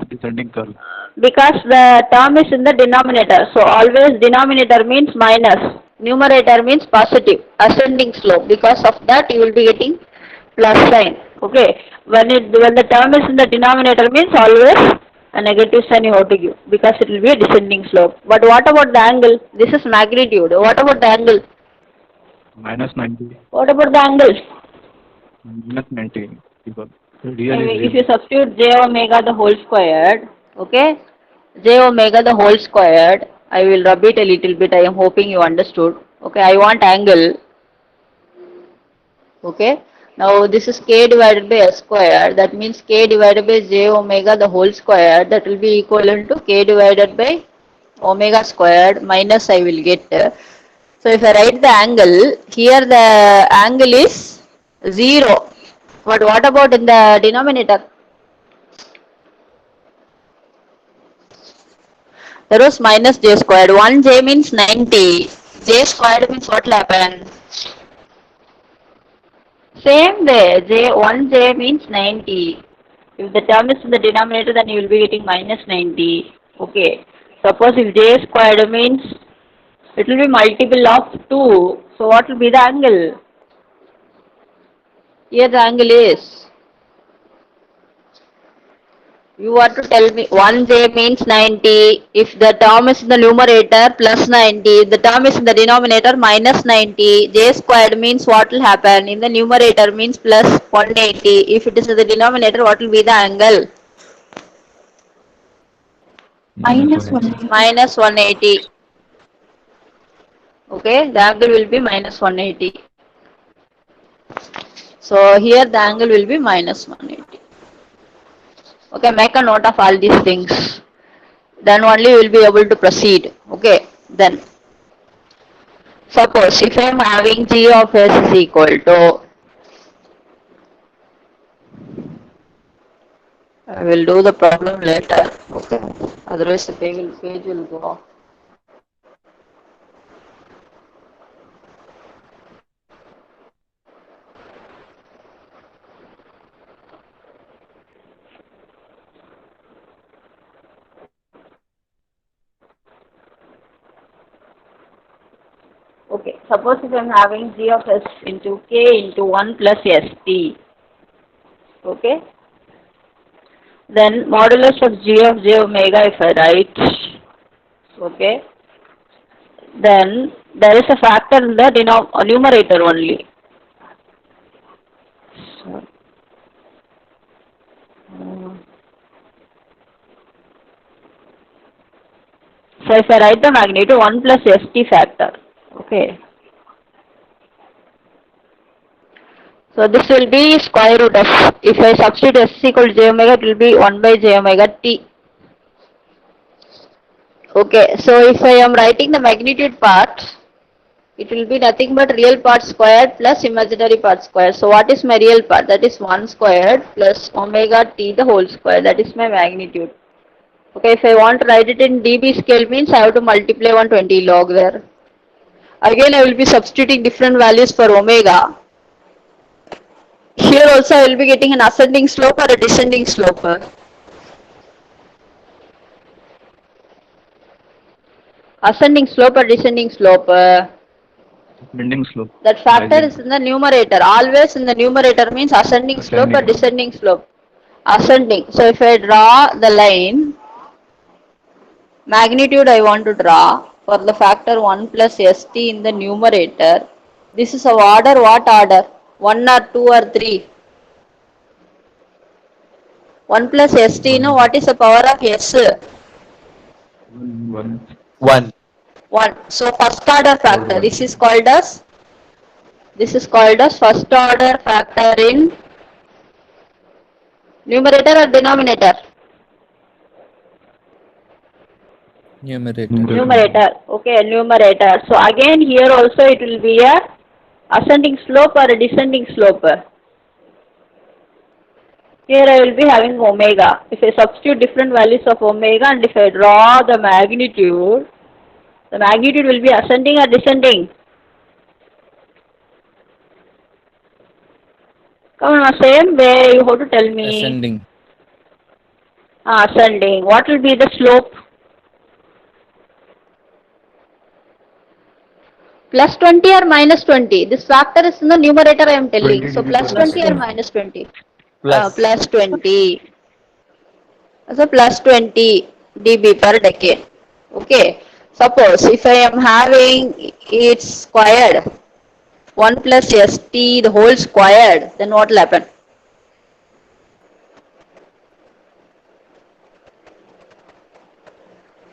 descending curve. Because the term is in the denominator. So always denominator means minus. Numerator means positive. Ascending slope. Because of that you will be getting plus sign. Okay. When the term is in the denominator means always a negative sign you have to give. Because it will be a descending slope. But what about the angle? This is magnitude. What about the angle? minus 90. What about the angle? Minus 90. Because real is If real. you substitute j omega the whole squared, okay, j omega the whole squared, I will rub it a little bit, I am hoping you understood. Okay, I want angle. Okay, now this is k divided by s square, that means k divided by j omega the whole square, that will be equivalent to k divided by omega squared minus I will get. So if I write the angle, here the angle is 0. But what about in the denominator? There was minus j squared. 1j means 90. J squared means what will happen? Same way, 1j means 90. If the term is in the denominator, then you will be getting minus 90. Okay. Suppose if j squared means it will be multiple of 2. So what will be the angle? Here the angle is, you have to tell me, 1j means 90, if the term is in the numerator plus 90, if the term is in the denominator minus 90, j squared means what will happen? In the numerator means plus 180, if it is in the denominator, what will be the angle? Minus 180. Minus 180. Okay, the angle will be minus 180. So here the angle will be minus 180. Okay, make a note of all these things. Then only you will be able to proceed. Okay, then suppose if I am having g of s is equal to, I will do the problem later. Okay, otherwise the page will go off. Okay, suppose if I am having g of s into k into 1 plus st. Okay, then modulus of g of j omega if I write, okay, then there is a factor in the numerator only. So if I write the magnitude 1 plus st factor, okay. So this will be square root of, if I substitute s equal to j omega, it will be 1 by j omega t. Okay, so if I am writing the magnitude part, it will be nothing but real part squared plus imaginary part squared. So what is my real part? That is 1 squared plus omega t the whole square. That is my magnitude. Okay, if I want to write it in dB scale means I have to multiply 120 log there. Again I will be substituting different values for omega. Here also I will be getting an ascending slope or a descending slope. Ascending slope or descending slope? Bending slope. That factor is in the numerator. Always in the numerator means ascending slope or descending slope. Ascending. So if I draw the line, magnitude I want to draw for the factor 1 plus st in the numerator. This is of order, what order? 1 or 2 or 3? 1 plus st, no, what is the power of s? 1. 1. So first order factor. This is called as first order factor in numerator or denominator? Numerator. Okay, numerator. So again here also it will be a ascending slope or a descending slope. Here I will be having omega. If I substitute different values of omega and if I draw the magnitude will be ascending or descending? Come on, same way you have to tell me. Ascending. Ascending. What will be the slope? Plus 20 or minus 20? This factor is in the numerator I am telling. So plus 20 or minus 20? Plus 20. So plus 20 dB per decade. Okay. Suppose if I am having it squared, 1 plus st the whole squared, then what will happen?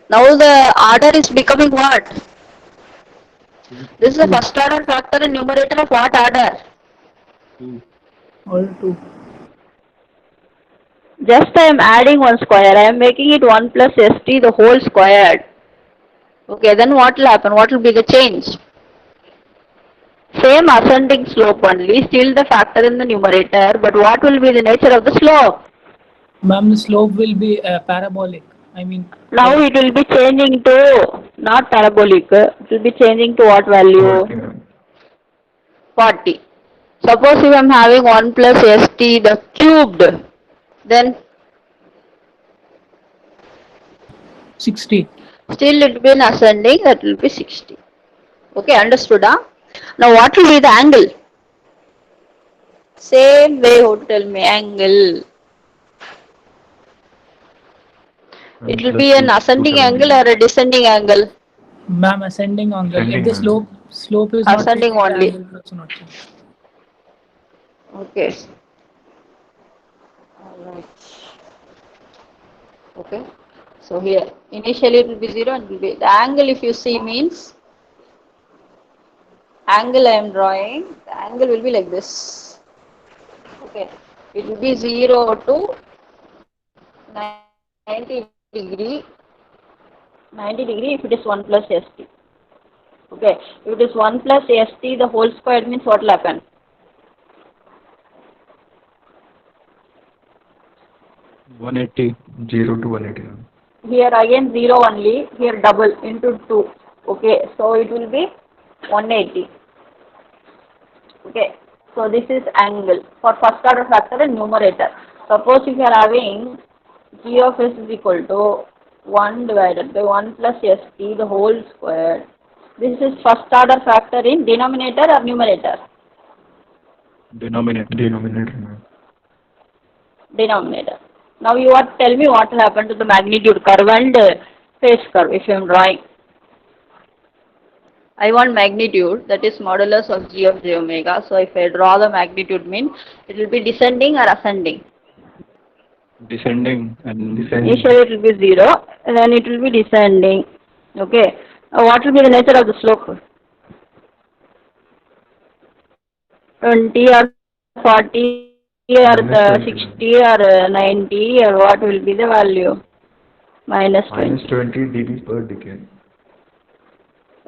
Now the order is becoming what? This is the first order factor in numerator of what order? All 2. Just I am adding one square. I am making it 1 plus st the whole squared. Okay, then what will happen? What will be the change? Same ascending slope only, still the factor in the numerator, but what will be the nature of the slope? Ma'am, the slope will be parabolic. I mean, Now it will be changing to, not parabolic, it will be changing to what value? 40. Suppose if I am having 1 plus st the cubed, then 60. still it will be in ascending, that will be 60. Okay, understood, huh? Now what will be the angle? Same way you tell me angle. It will be an ascending angle or a descending angle? Ma'am, ascending angle. If the slope is Ascending not only. changing, the angle will also not change. Okay. Alright. Okay. So here, initially it will be 0 and will be, the angle if you see means, angle I am drawing, the angle will be like this. Okay. It will be 0 to 90 degree, 90 degree if it is 1 plus st. Okay. If it is 1 plus st the whole square means what will happen? Zero to 180. Here again 0 only, here double into 2. Okay, so it will be 180. Okay, so this is angle for first order factor in numerator. Suppose if you are having g of s is equal to 1 divided by 1 plus st the whole square. This is first order factor in denominator or numerator? Denominator. Denominator. Now you are tell me what will happen to the magnitude curve and phase curve if I am drawing. I want magnitude, that is modulus of g of j omega. So if I draw the magnitude means it will be descending or ascending. Descending. Initially it will be 0 and then it will be descending. Okay. What will be the nature of the slope? 20 or 40 or 60 or 90 or what will be the value? Minus 20. 20 dB per decade.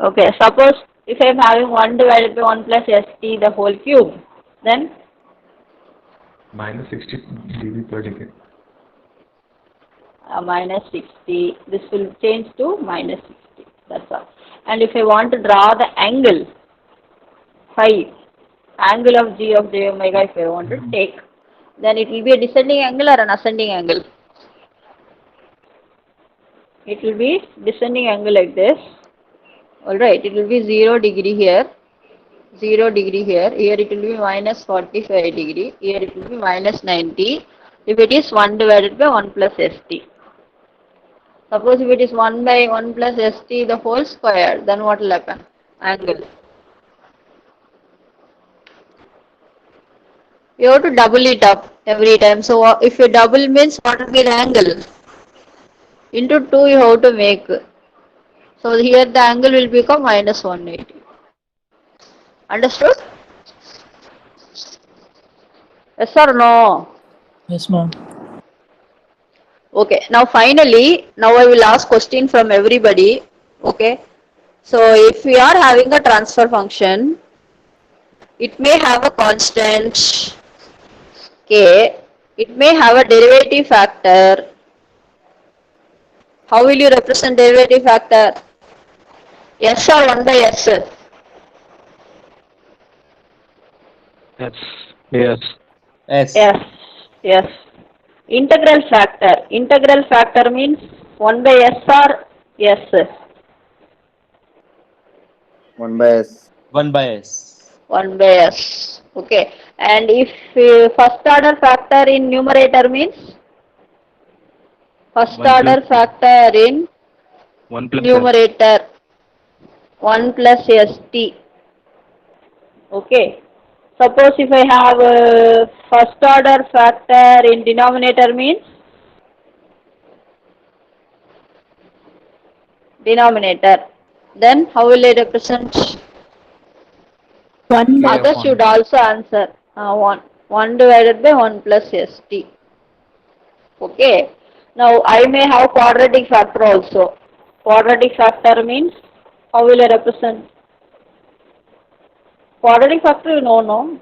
Okay, suppose if I am having 1 divided by 1 plus st the whole cube, then Minus 60 dB per decade. minus 60, this will change to minus 60, that's all. And if I want to draw the angle, phi, angle of g of j omega if I want to take, then it will be a descending angle or an ascending angle? It will be descending angle like this. Alright, it will be 0 degree here, 0 degree here, here it will be minus 45 degree, here it will be minus 90, if it is 1 divided by 1 plus st. Suppose if it is 1 by 1 plus st the whole square, then what will happen? Angle. You have to double it up every time. So if you double means what will be the angle? Into 2 you have to make. So here the angle will become minus 180. Understood? Yes or no? Yes, ma'am. Okay. Now finally, now I will ask question from everybody. Okay. So if we are having a transfer function, it may have a constant k. It may have a derivative factor. How will you represent derivative factor? S or 1 by s? Yes. Yes. Yes. Integral factor. Integral factor means 1 by s or s? 1 by s. 1 by s. 1 by s. Okay. And if first order factor in numerator means? First order factor in 1 plus numerator 1 plus st. Okay. Suppose if I have a first order factor in denominator means denominator. Then how will I represent? 1 by Others should also answer. 1. 1 divided by 1 plus st. Okay. Now I may have quadratic factor also. Quadratic factor means how will I represent? Quadratic factor you know, no?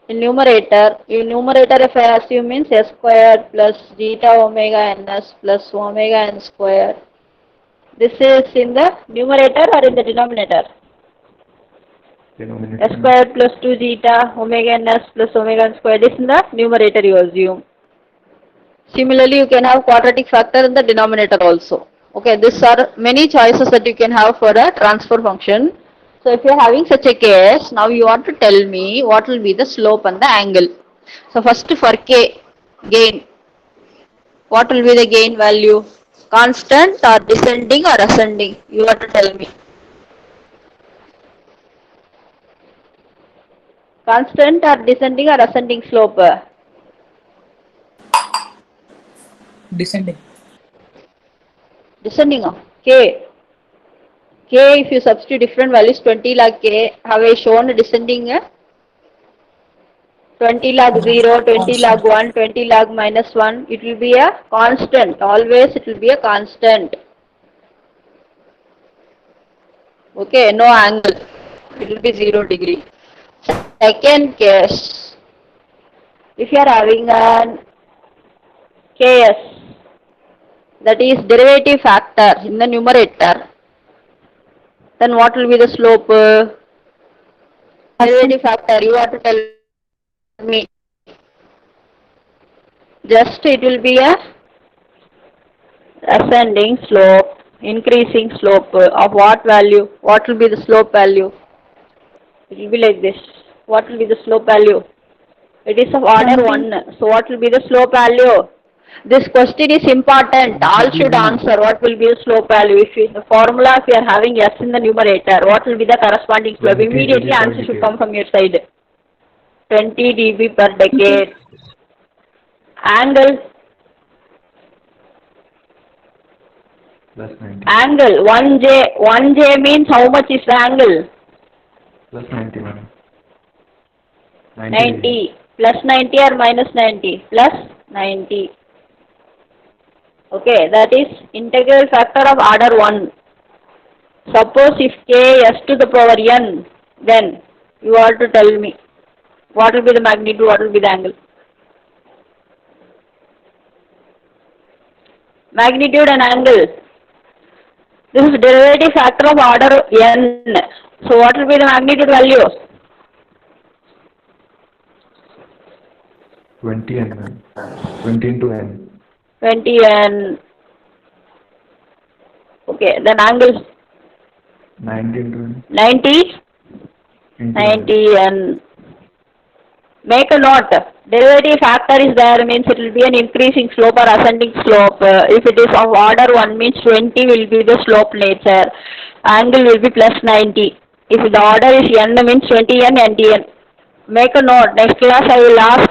In numerator if I assume means s squared plus zeta omega ns plus omega n square. This is in the numerator or in the denominator? S squared plus 2 zeta omega ns plus omega n squared is in the numerator you assume. Similarly, you can have quadratic factor in the denominator also. Okay, these are many choices that you can have for a transfer function. So if you are having such a case, now you want to tell me what will be the slope and the angle. So first for k, gain. What will be the gain value? Constant or descending or ascending? You have to tell me. Constant or descending or ascending slope? descending. Descending of k. K if you substitute different values 20 log k, have I shown descending? 20 log 0, 20 log 1, 20 log minus 1, it will be a constant. Always it will be a constant. Okay, no angle. It will be 0 degree. Second case, if you are having an ks, that is derivative factor in the numerator, then what will be the slope? Derivative factor, you have to tell me. Just it will be a ascending slope, increasing slope of what value? What will be the slope value? It will be like this. What will be the slope value? It is of order 1. So what will be the slope value? This question is important. All should answer. What will be the slope value? If you, the formula, if you are having s in the numerator, what will be the corresponding slope? Immediately answer should come from your side. 20 dB per decade. Angle. Plus 90. Angle 1j. 1j means how much is the angle? Plus 91. 90. Plus 90 or minus 90? Plus 90. Okay, that is integral factor of order 1. Suppose if k s to the power n, then you have to tell me what will be the magnitude, what will be the angle. Magnitude and angle. This is derivative factor of order n. So what will be the magnitude value? 20 n. 20 into n. 20 n. Okay, then angle 90 into n. 90. Into 90 n. Make a note. Derivative factor is there means it will be an increasing slope or ascending slope. If it is of order 1 means 20 will be the slope nature. Angle will be plus 90. If the order is n means 20 n, 90 n. Make a note. Next class I will ask,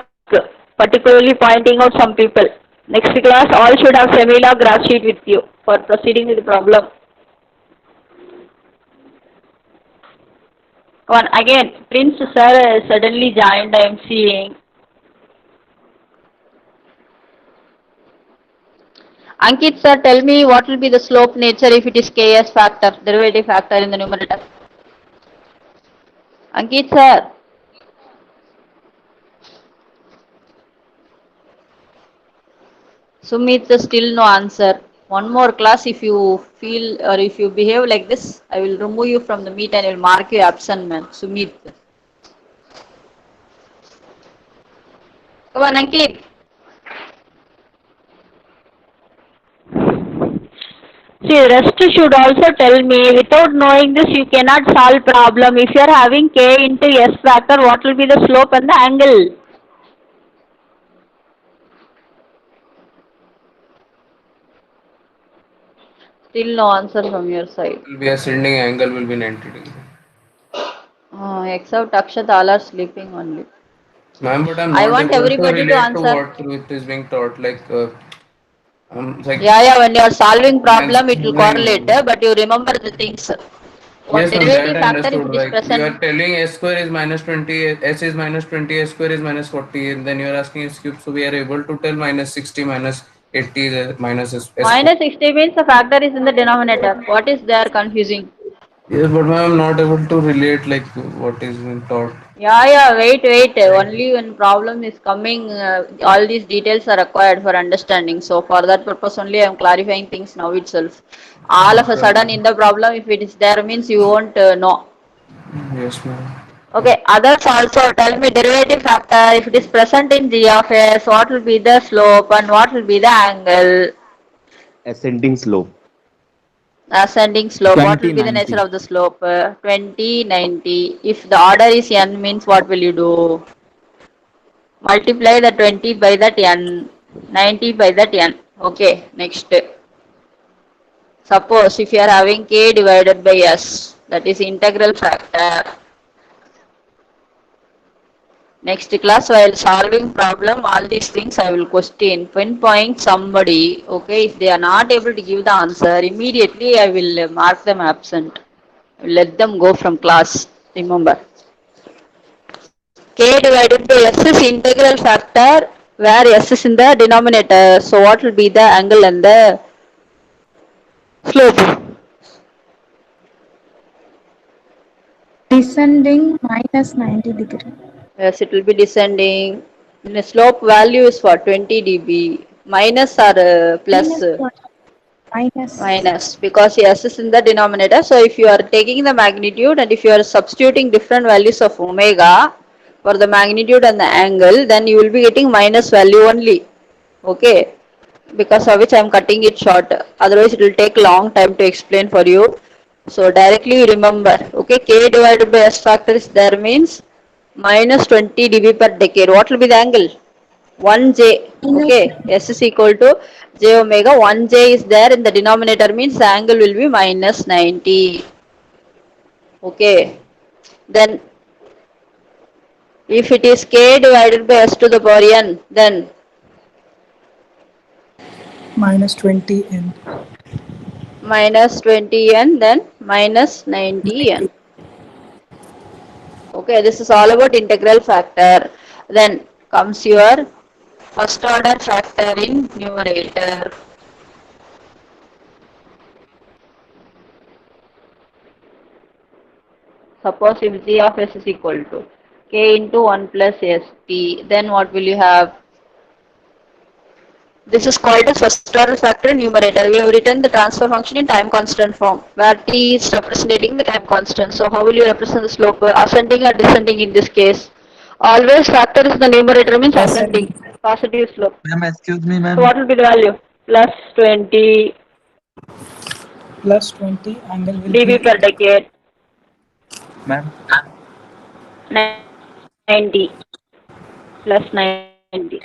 particularly pointing out some people. Next class all should have semi-log graph sheet with you for proceeding with the problem. One again, Prince sir suddenly joined, I am seeing. Ankit sir, tell me what will be the slope nature if it is ks factor, derivative factor in the numerator. Ankit sir. Sumit still no answer. One more class, if you feel or if you behave like this, I will remove you from the meet and I will mark you absent, man. Sumit. Come on, Ankit. See, rest should also tell me. Without knowing this, you cannot solve problem. If you are having k into s factor, what will be the slope and the angle? Still no answer from your side. Will be ascending, angle will be 90 degree. Except Akshat, all are sleeping only. Ma'am, but I'm I not want able to everybody to relate to answer. what it is being taught. Like Yeah, when you are solving problem, it will correlate, like, but you remember the things. One yes, ma'am, that derivative I factor, if understood. it is Like you are present, telling s square is minus 20, s is minus 20, s square is minus 40, and then you are asking s cube. So we are able to tell minus 60 minus 80 is minus s cube. minus 60 means the factor is in the denominator. What is there confusing? Yes, but ma'am, I'm not able to relate like what is being taught. Wait. Only when problem is coming, all these details are required for understanding. So for that purpose only, I am clarifying things now itself. All of a Okay, sudden in the problem, if it is there means you won't know. yes, ma'am. Okay, others also tell me derivative factor. If it is present in g of s, what will be the slope and what will be the angle? Ascending slope. Ascending slope. What will be the nature 2090. of the slope? 20, 90. If the order is n means what will you do? Multiply the 20 by that n, 90 by that n. Okay, next. Suppose if you are having k divided by s, that is integral factor. Next class, while solving problem, all these things I will question, pinpoint somebody, okay, if they are not able to give the answer, immediately I will mark them absent. Let them go from class, remember. K divided by s is integral factor, where s is in the denominator. So what will be the angle and the slope? Descending minus 90 degree. Yes, it will be descending. The slope value is for 20 dB. Minus or plus? Minus what? Minus. Minus, because s is in the denominator. So if you are taking the magnitude and if you are substituting different values of omega for the magnitude and the angle, then you will be getting minus value only. Okay, because of which I am cutting it short. Otherwise, it will take long time to explain for you. So directly you remember. Okay, k divided by s factor is there means minus 20 dB per decade. What will be the angle? 1j. Minus Okay, s is equal to j omega. 1j is there in the denominator means the angle will be minus 90. Okay, then if it is k divided by s to the power n, then minus 20 n. minus 20n, then minus 90n. Okay, this is all about integral factor. Then comes your first order factor in numerator. Suppose if g of s is equal to k into 1 plus st, then what will you have? This is called as first order factor in numerator. We have written the transfer function in time constant form, where t is representing the time constant. So how will you represent the slope? Ascending or descending in this case? Always factor is the numerator means ascending, Ascending. positive slope. Ma'am, excuse me, So ma'am. what will be the value? Plus 20 Plus 20 angle will dB be per decade, Ma'am, 90 plus 90.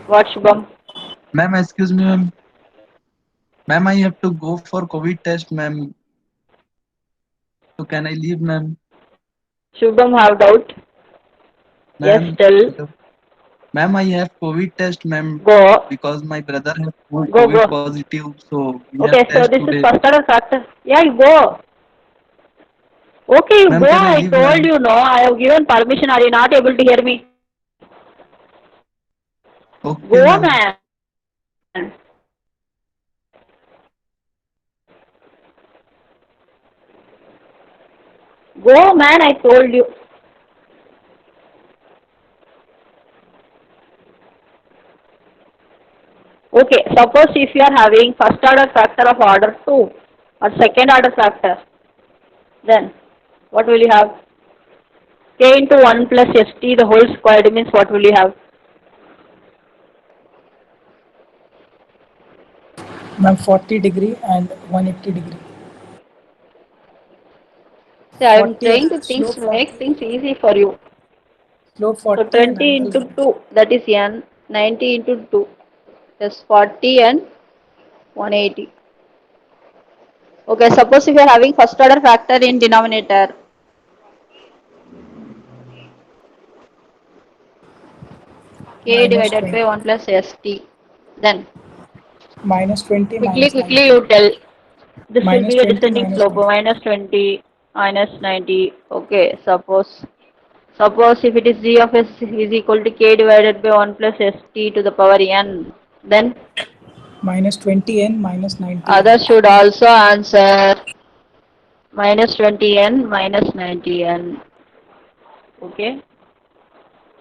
What, Shubham? ma'am, excuse me, ma'am. Ma'am, I have to go for COVID test, ma'am. So can I leave, ma'am? Shubham have doubt? Yes, Ma'am, tell. hello. Ma'am, I have COVID test, ma'am, Go. because my brother has Go. COVID positive. So we have Okay, so test this is today. first order factor. Yeah, you go. Okay, you Ma'am, go. can I I leave, told ma'am? you no. I have given permission. Are you not able to hear me? Okay, Go, ma'am. man. Go, man. I told you. Okay, suppose if you are having first order factor of order 2 or second order factor, then what will you have? K into 1 plus st the whole squared means what will you have? ma'am 40 degree and 180 degree. See, I am 40 trying to things slope to make 40, things easy for you. slope So 40 and 20 angle into 180. 2, that is n, 90 into 2, that's 40 and 180. Okay, suppose if you are having first order factor in denominator, K divided by 1 plus ST. Then minus 20 minus quickly 90. you tell. This will Minus be a 20 descending minus slope. 90. Minus 20, minus 90. Okay, suppose if it is g of s is equal to k divided by 1 plus st to the power n, then Minus 20n minus 90n. others should also answer minus 20n minus 90n. Okay.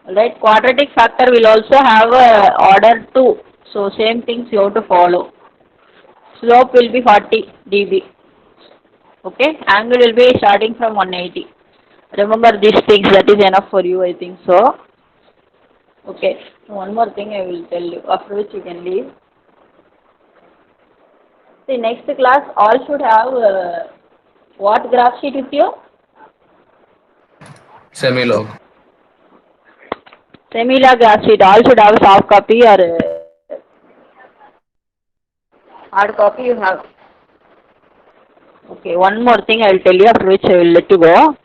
Alright, quadratic factor will also have a order 2. So same things you have to follow. Slope will be 40 dB. Okay, angle will be starting from 180. Remember these things, that is enough for you, I think so. Okay, one more thing I will tell you, after which you can leave. See, next class all should have what graph sheet with you? Semi-log. Semi-log graph sheet, all should have soft copy or hard copy you have. Okay, one more thing I will tell you, after which I will let you go.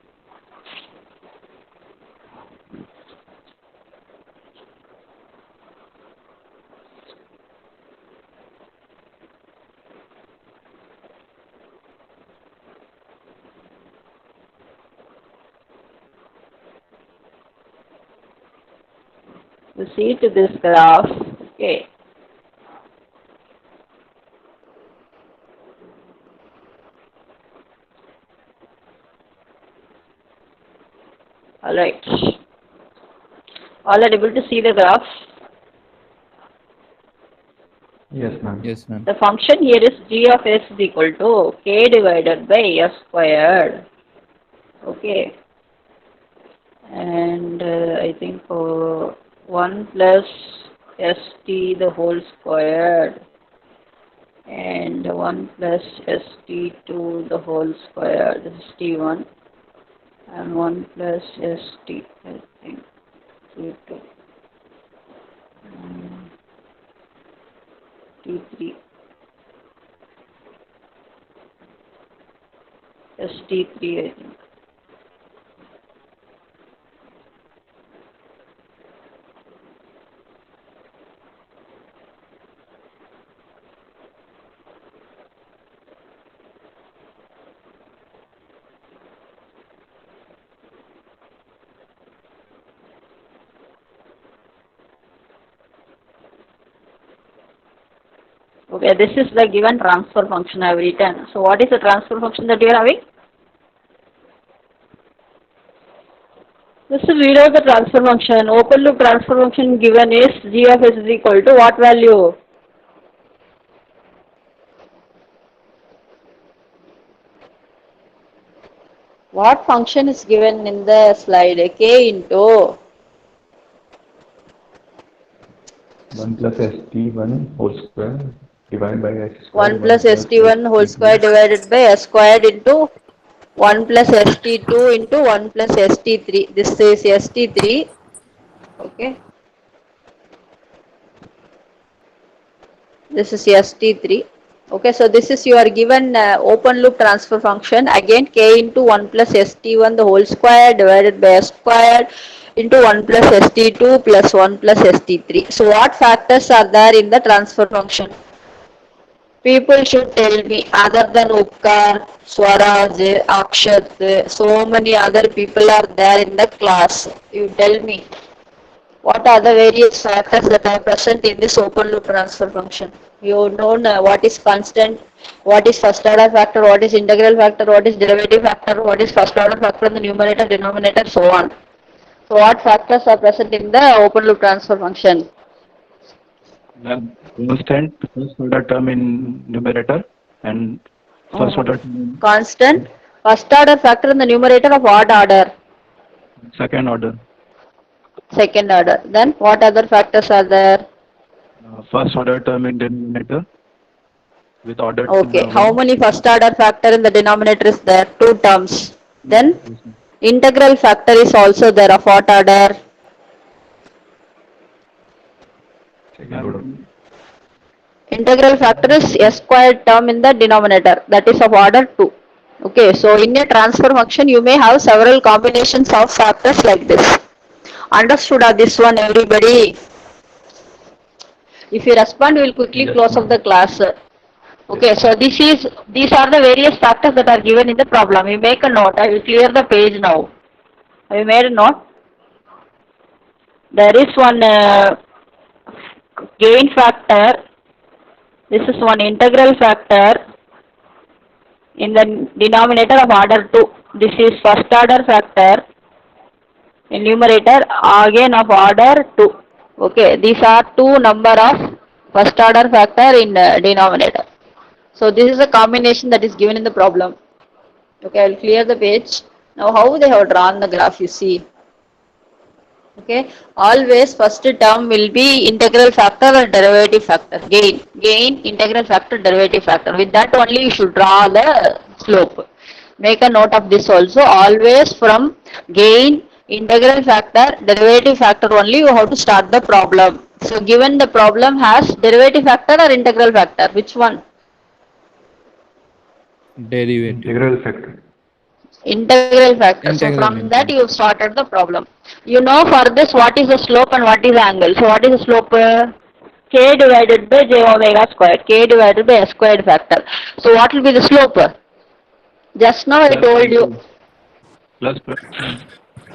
You see to this graph, okay. Alright. All are able to see the graph? Yes, ma'am. Yes, ma'am. The function here is g of s is equal to k divided by s squared. Okay. And I think 1 plus st the whole squared and 1 plus st2 the whole squared. This is t1 and 1 plus st, I think, t2. T3, ST3, I think. Okay, this is the given transfer function I have written. So what is the transfer function that you are having? This is zero the transfer function. Open loop transfer function given is g of s is equal to what value? What function is given in the slide? K into 1 plus st1 whole square divided by s 1 square. plus st1 whole square divided by s squared into 1 plus st2 into 1 plus st3. This is st3. Okay. This is st3. Okay, so this is your given open loop transfer function. Again, k into 1 plus st1 the whole square divided by s squared into 1 plus st2 plus 1 plus st3. So what factors are there in the transfer function? People should tell me, other than Uppkar, Swaraj, Akshat, so many other people are there in the class. You tell me, what are the various factors that are present in this open loop transfer function? You know what is constant, what is first order factor, what is integral factor, what is derivative factor, what is first order factor in the numerator, denominator, so on. So what factors are present in the open loop transfer function? Constant first order term in numerator and first order term Constant, first order factor in the numerator of what order? second order. Second order. Then what other factors are there? First order term in denominator with order. Okay. How many first order factor in the denominator is there? 2 terms. Then integral factor is also there of what order? Second order. Integral factor is s squared term in the denominator, that is of order 2. Okay, so in a transfer function you may have several combinations of factors like this. Understood this one, everybody? If you respond, we will quickly Yes, close up ma'am. the class. Okay, so these are the various factors that are given in the problem. You make a note. I will clear the page now. Have you made a note? There is one gain factor. This is one integral factor in the denominator of order 2. This is first order factor in numerator again of order 2. Okay, these are two number of first order factor in denominator. So this is a combination that is given in the problem. Okay, I will clear the page. Now how they have drawn the graph, you see. Okay, always first term will be integral factor or derivative factor. Gain, integral factor, derivative factor. With that only you should draw the slope. Make a note of this also. Always from gain, integral factor, derivative factor only you have to start the problem. So given the problem has derivative factor or integral factor, which one? Derivative. Integral factor. Integral factor. So Integral from means that you started the problem. You know for this what is the slope and what is the angle. So what is the slope? K divided by j omega squared. K divided by s squared factor. So what will be the slope? Just now I Plus told you. Plus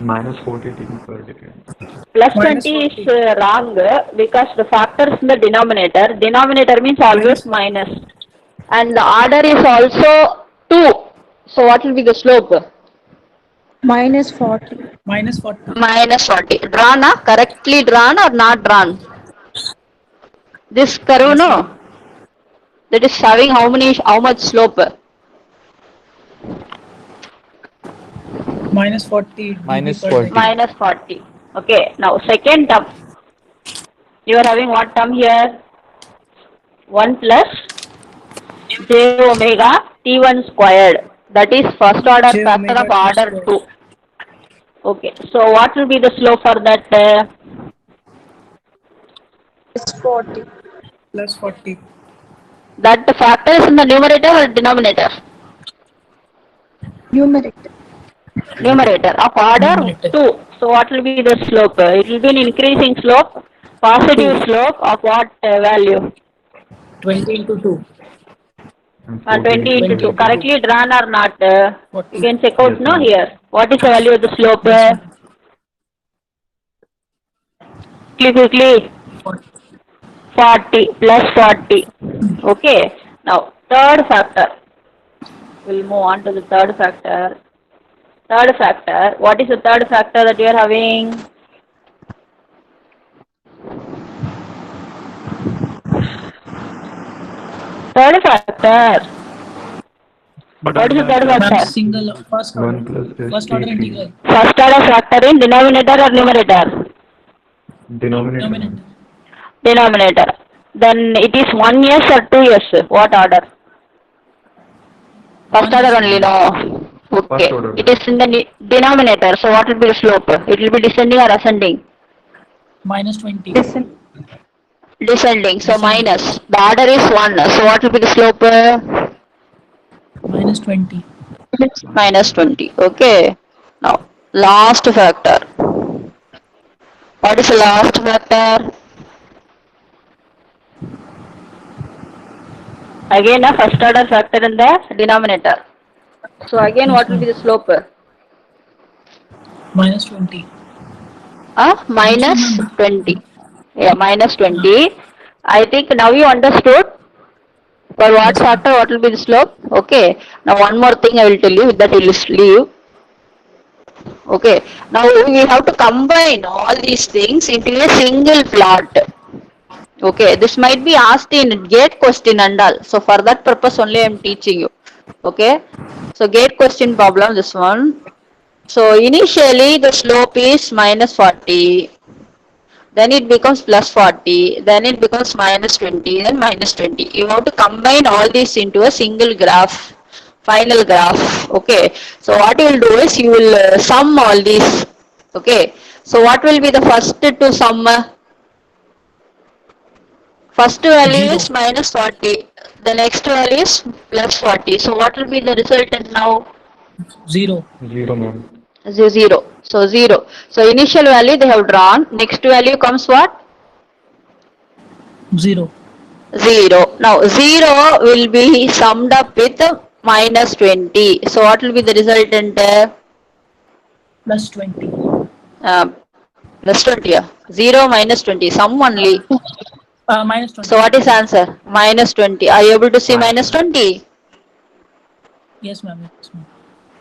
Minus 40 degree per degree. Plus Minus 20 is 40. wrong because the factor is in the denominator. Denominator means always minus. And the order is also 2. So what will be the slope? Minus 40. Minus 40. Minus 40. Drawn, correctly drawn or not drawn? This curve, no? That is having how much slope? Minus 40. Minus dB per 40. second. Minus 40. Okay, now second term. You are having what term here? 1 plus j omega t1 squared. That is first order J factor of omega t order squared. 2. Okay, so what will be the slope for that? Plus 40. Plus 40. That factor is in the numerator or denominator? Numerator. Numerator of order Numerator. 2. So what will be the slope? It will be an increasing slope, positive slope of what value? 20 into 2. And 20 into 2. 20. Correctly drawn or not? You can check out Yes, no ma'am. here. What is the value of the slope? Quickly. 40 plus 40. Okay. Now third factor. We'll move on to the third factor. Third factor. What is the third factor that you are having? Third factor. But What is the third Ma'am, factor? single first order. 1 plus First order ST3. integral. First order factor in denominator or numerator? Denominator. Denominator. Denominator. Then it is 1s or 2s? What order? First order only, no. Okay. First order. It is in the denominator. So what will be the slope? It will be descending or ascending? Minus 20. Descending. So minus. The order is 1. So what will be the slope? Minus 20. Minus 20. Okay. Now, last factor. What is the last factor? Again, a first order factor in the denominator. So again, what will be the slope? Minus 20. Minus 20. Yeah, minus 20. I think now you understood for what factor what will be the slope. Okay. Now one more thing I will tell you, with that you will leave. Okay. Now we have to combine all these things into a single plot. Okay. This might be asked in gate question and all. So for that purpose only I am teaching you. Okay. So gate question problem, this one. So initially the slope is minus 40. Then it becomes plus 40, then it becomes minus 20, then minus 20. You have to combine all these into a single graph, final graph. Okay. So what you will do is you will sum all these. Okay. So what will be the first to sum? First value is minus 40. The next value is plus 40. So what will be the resultant now? 0. 0, ma'am. 0. So 0. So initial value they have drawn. Next value comes what? 0. 0. Now 0 will be summed up with minus 20. So what will be the resultant? Plus 20. Plus 20. Yeah. 0 minus 20. Sum only. Minus 20. So what is answer? Minus 20. Are you able to see minus 20? Yes, ma'am. Yes, ma'am.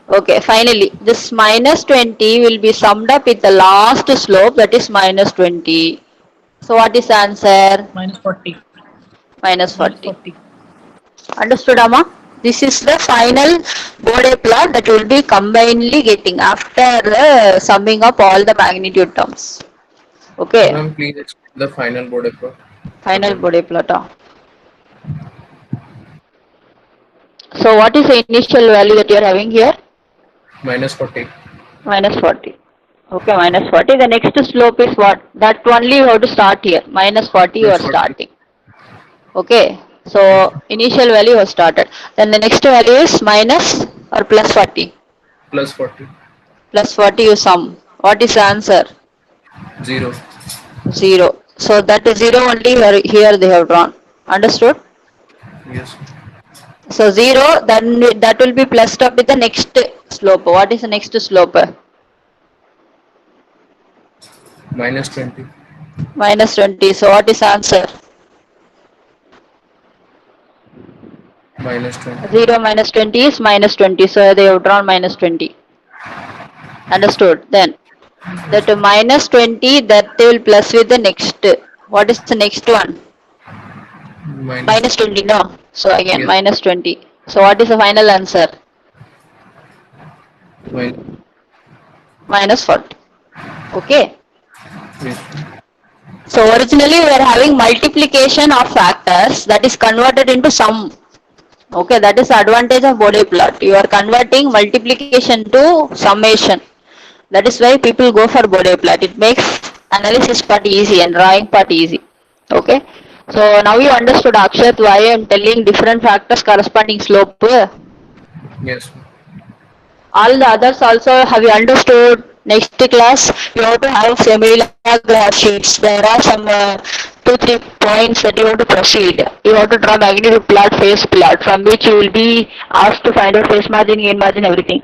Okay, finally, this minus 20 will be summed up with the last slope, that is minus 20. So what is answer? Minus 40. Minus Minus 40. 40. Understood, Amma? This is the final Bode plot that you will be combinedly getting after summing up all the magnitude terms. Okay, Ma'am, please explain the final Bode plot. final Again. Bode plot. So what is the initial value that you are having here? Minus 40. Minus 40. Okay, minus 40. The next slope is what? That only you have to start here. Minus 40 you are Plus 40. starting. Okay, so initial value was started. Then the next value is minus or plus 40. Plus 40. Plus 40 you sum. What is the answer? 0. 0. So that is 0 only here they have drawn. Understood? Yes. So 0, then that will be plussed up with the next slope. What is the next slope? Minus 20. Minus 20. So what is answer? Minus 20. 0 minus 20 is minus 20. So they have drawn minus 20. Understood? Then that minus 20 that they will plus with the next. What is the next one? Minus 20, no. So again Yes. minus 20. So what is the final answer? Minus 40. Okay. Yes. So originally we are having multiplication of factors that is converted into sum. Okay, that is the advantage of Bode plot. You are converting multiplication to summation. That is why people go for Bode plot. It makes analysis part easy and drawing part easy. Okay. So now you understood, Akshat, why I am telling different factors corresponding slope. Yes. All the others also have you understood? Next class you have to have similar graph sheets. There are some 2-3 points that you have to proceed. You have to draw magnitude plot, phase plot, from which you will be asked to find out phase margin, gain margin, everything.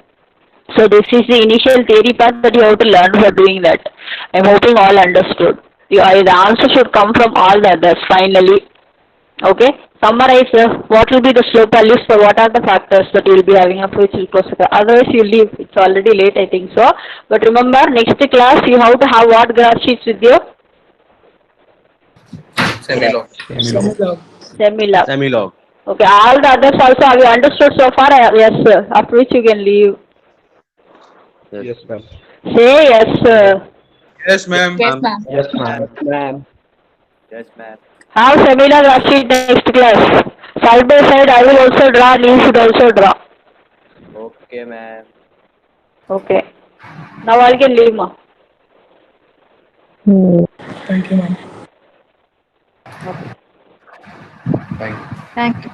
So this is the initial theory part that you have to learn for doing that. I'm hoping all understood. The answer should come from all the others finally. Okay. Summarize what will be the slope values for what are the factors that you will be having up which will proceed. Otherwise you leave. It's already late, I think so. But remember, next class you have to have what graph sheets with you? Semi-log. Semilog. Semilog. Semilog. Okay. All the others also have you understood so far? Yes, sir. After which you can leave. Yes, ma'am. Say yes, sir. Yes, ma'am. Yes, ma'am. Yes, ma'am. Ma'am. Yes, ma'am. Have seminar graph sheet next class. Side by side I will also draw and you should also draw. Okay, ma'am. Okay. Now I can leave, ma. Thank you, ma'am. Thank you. Thank you.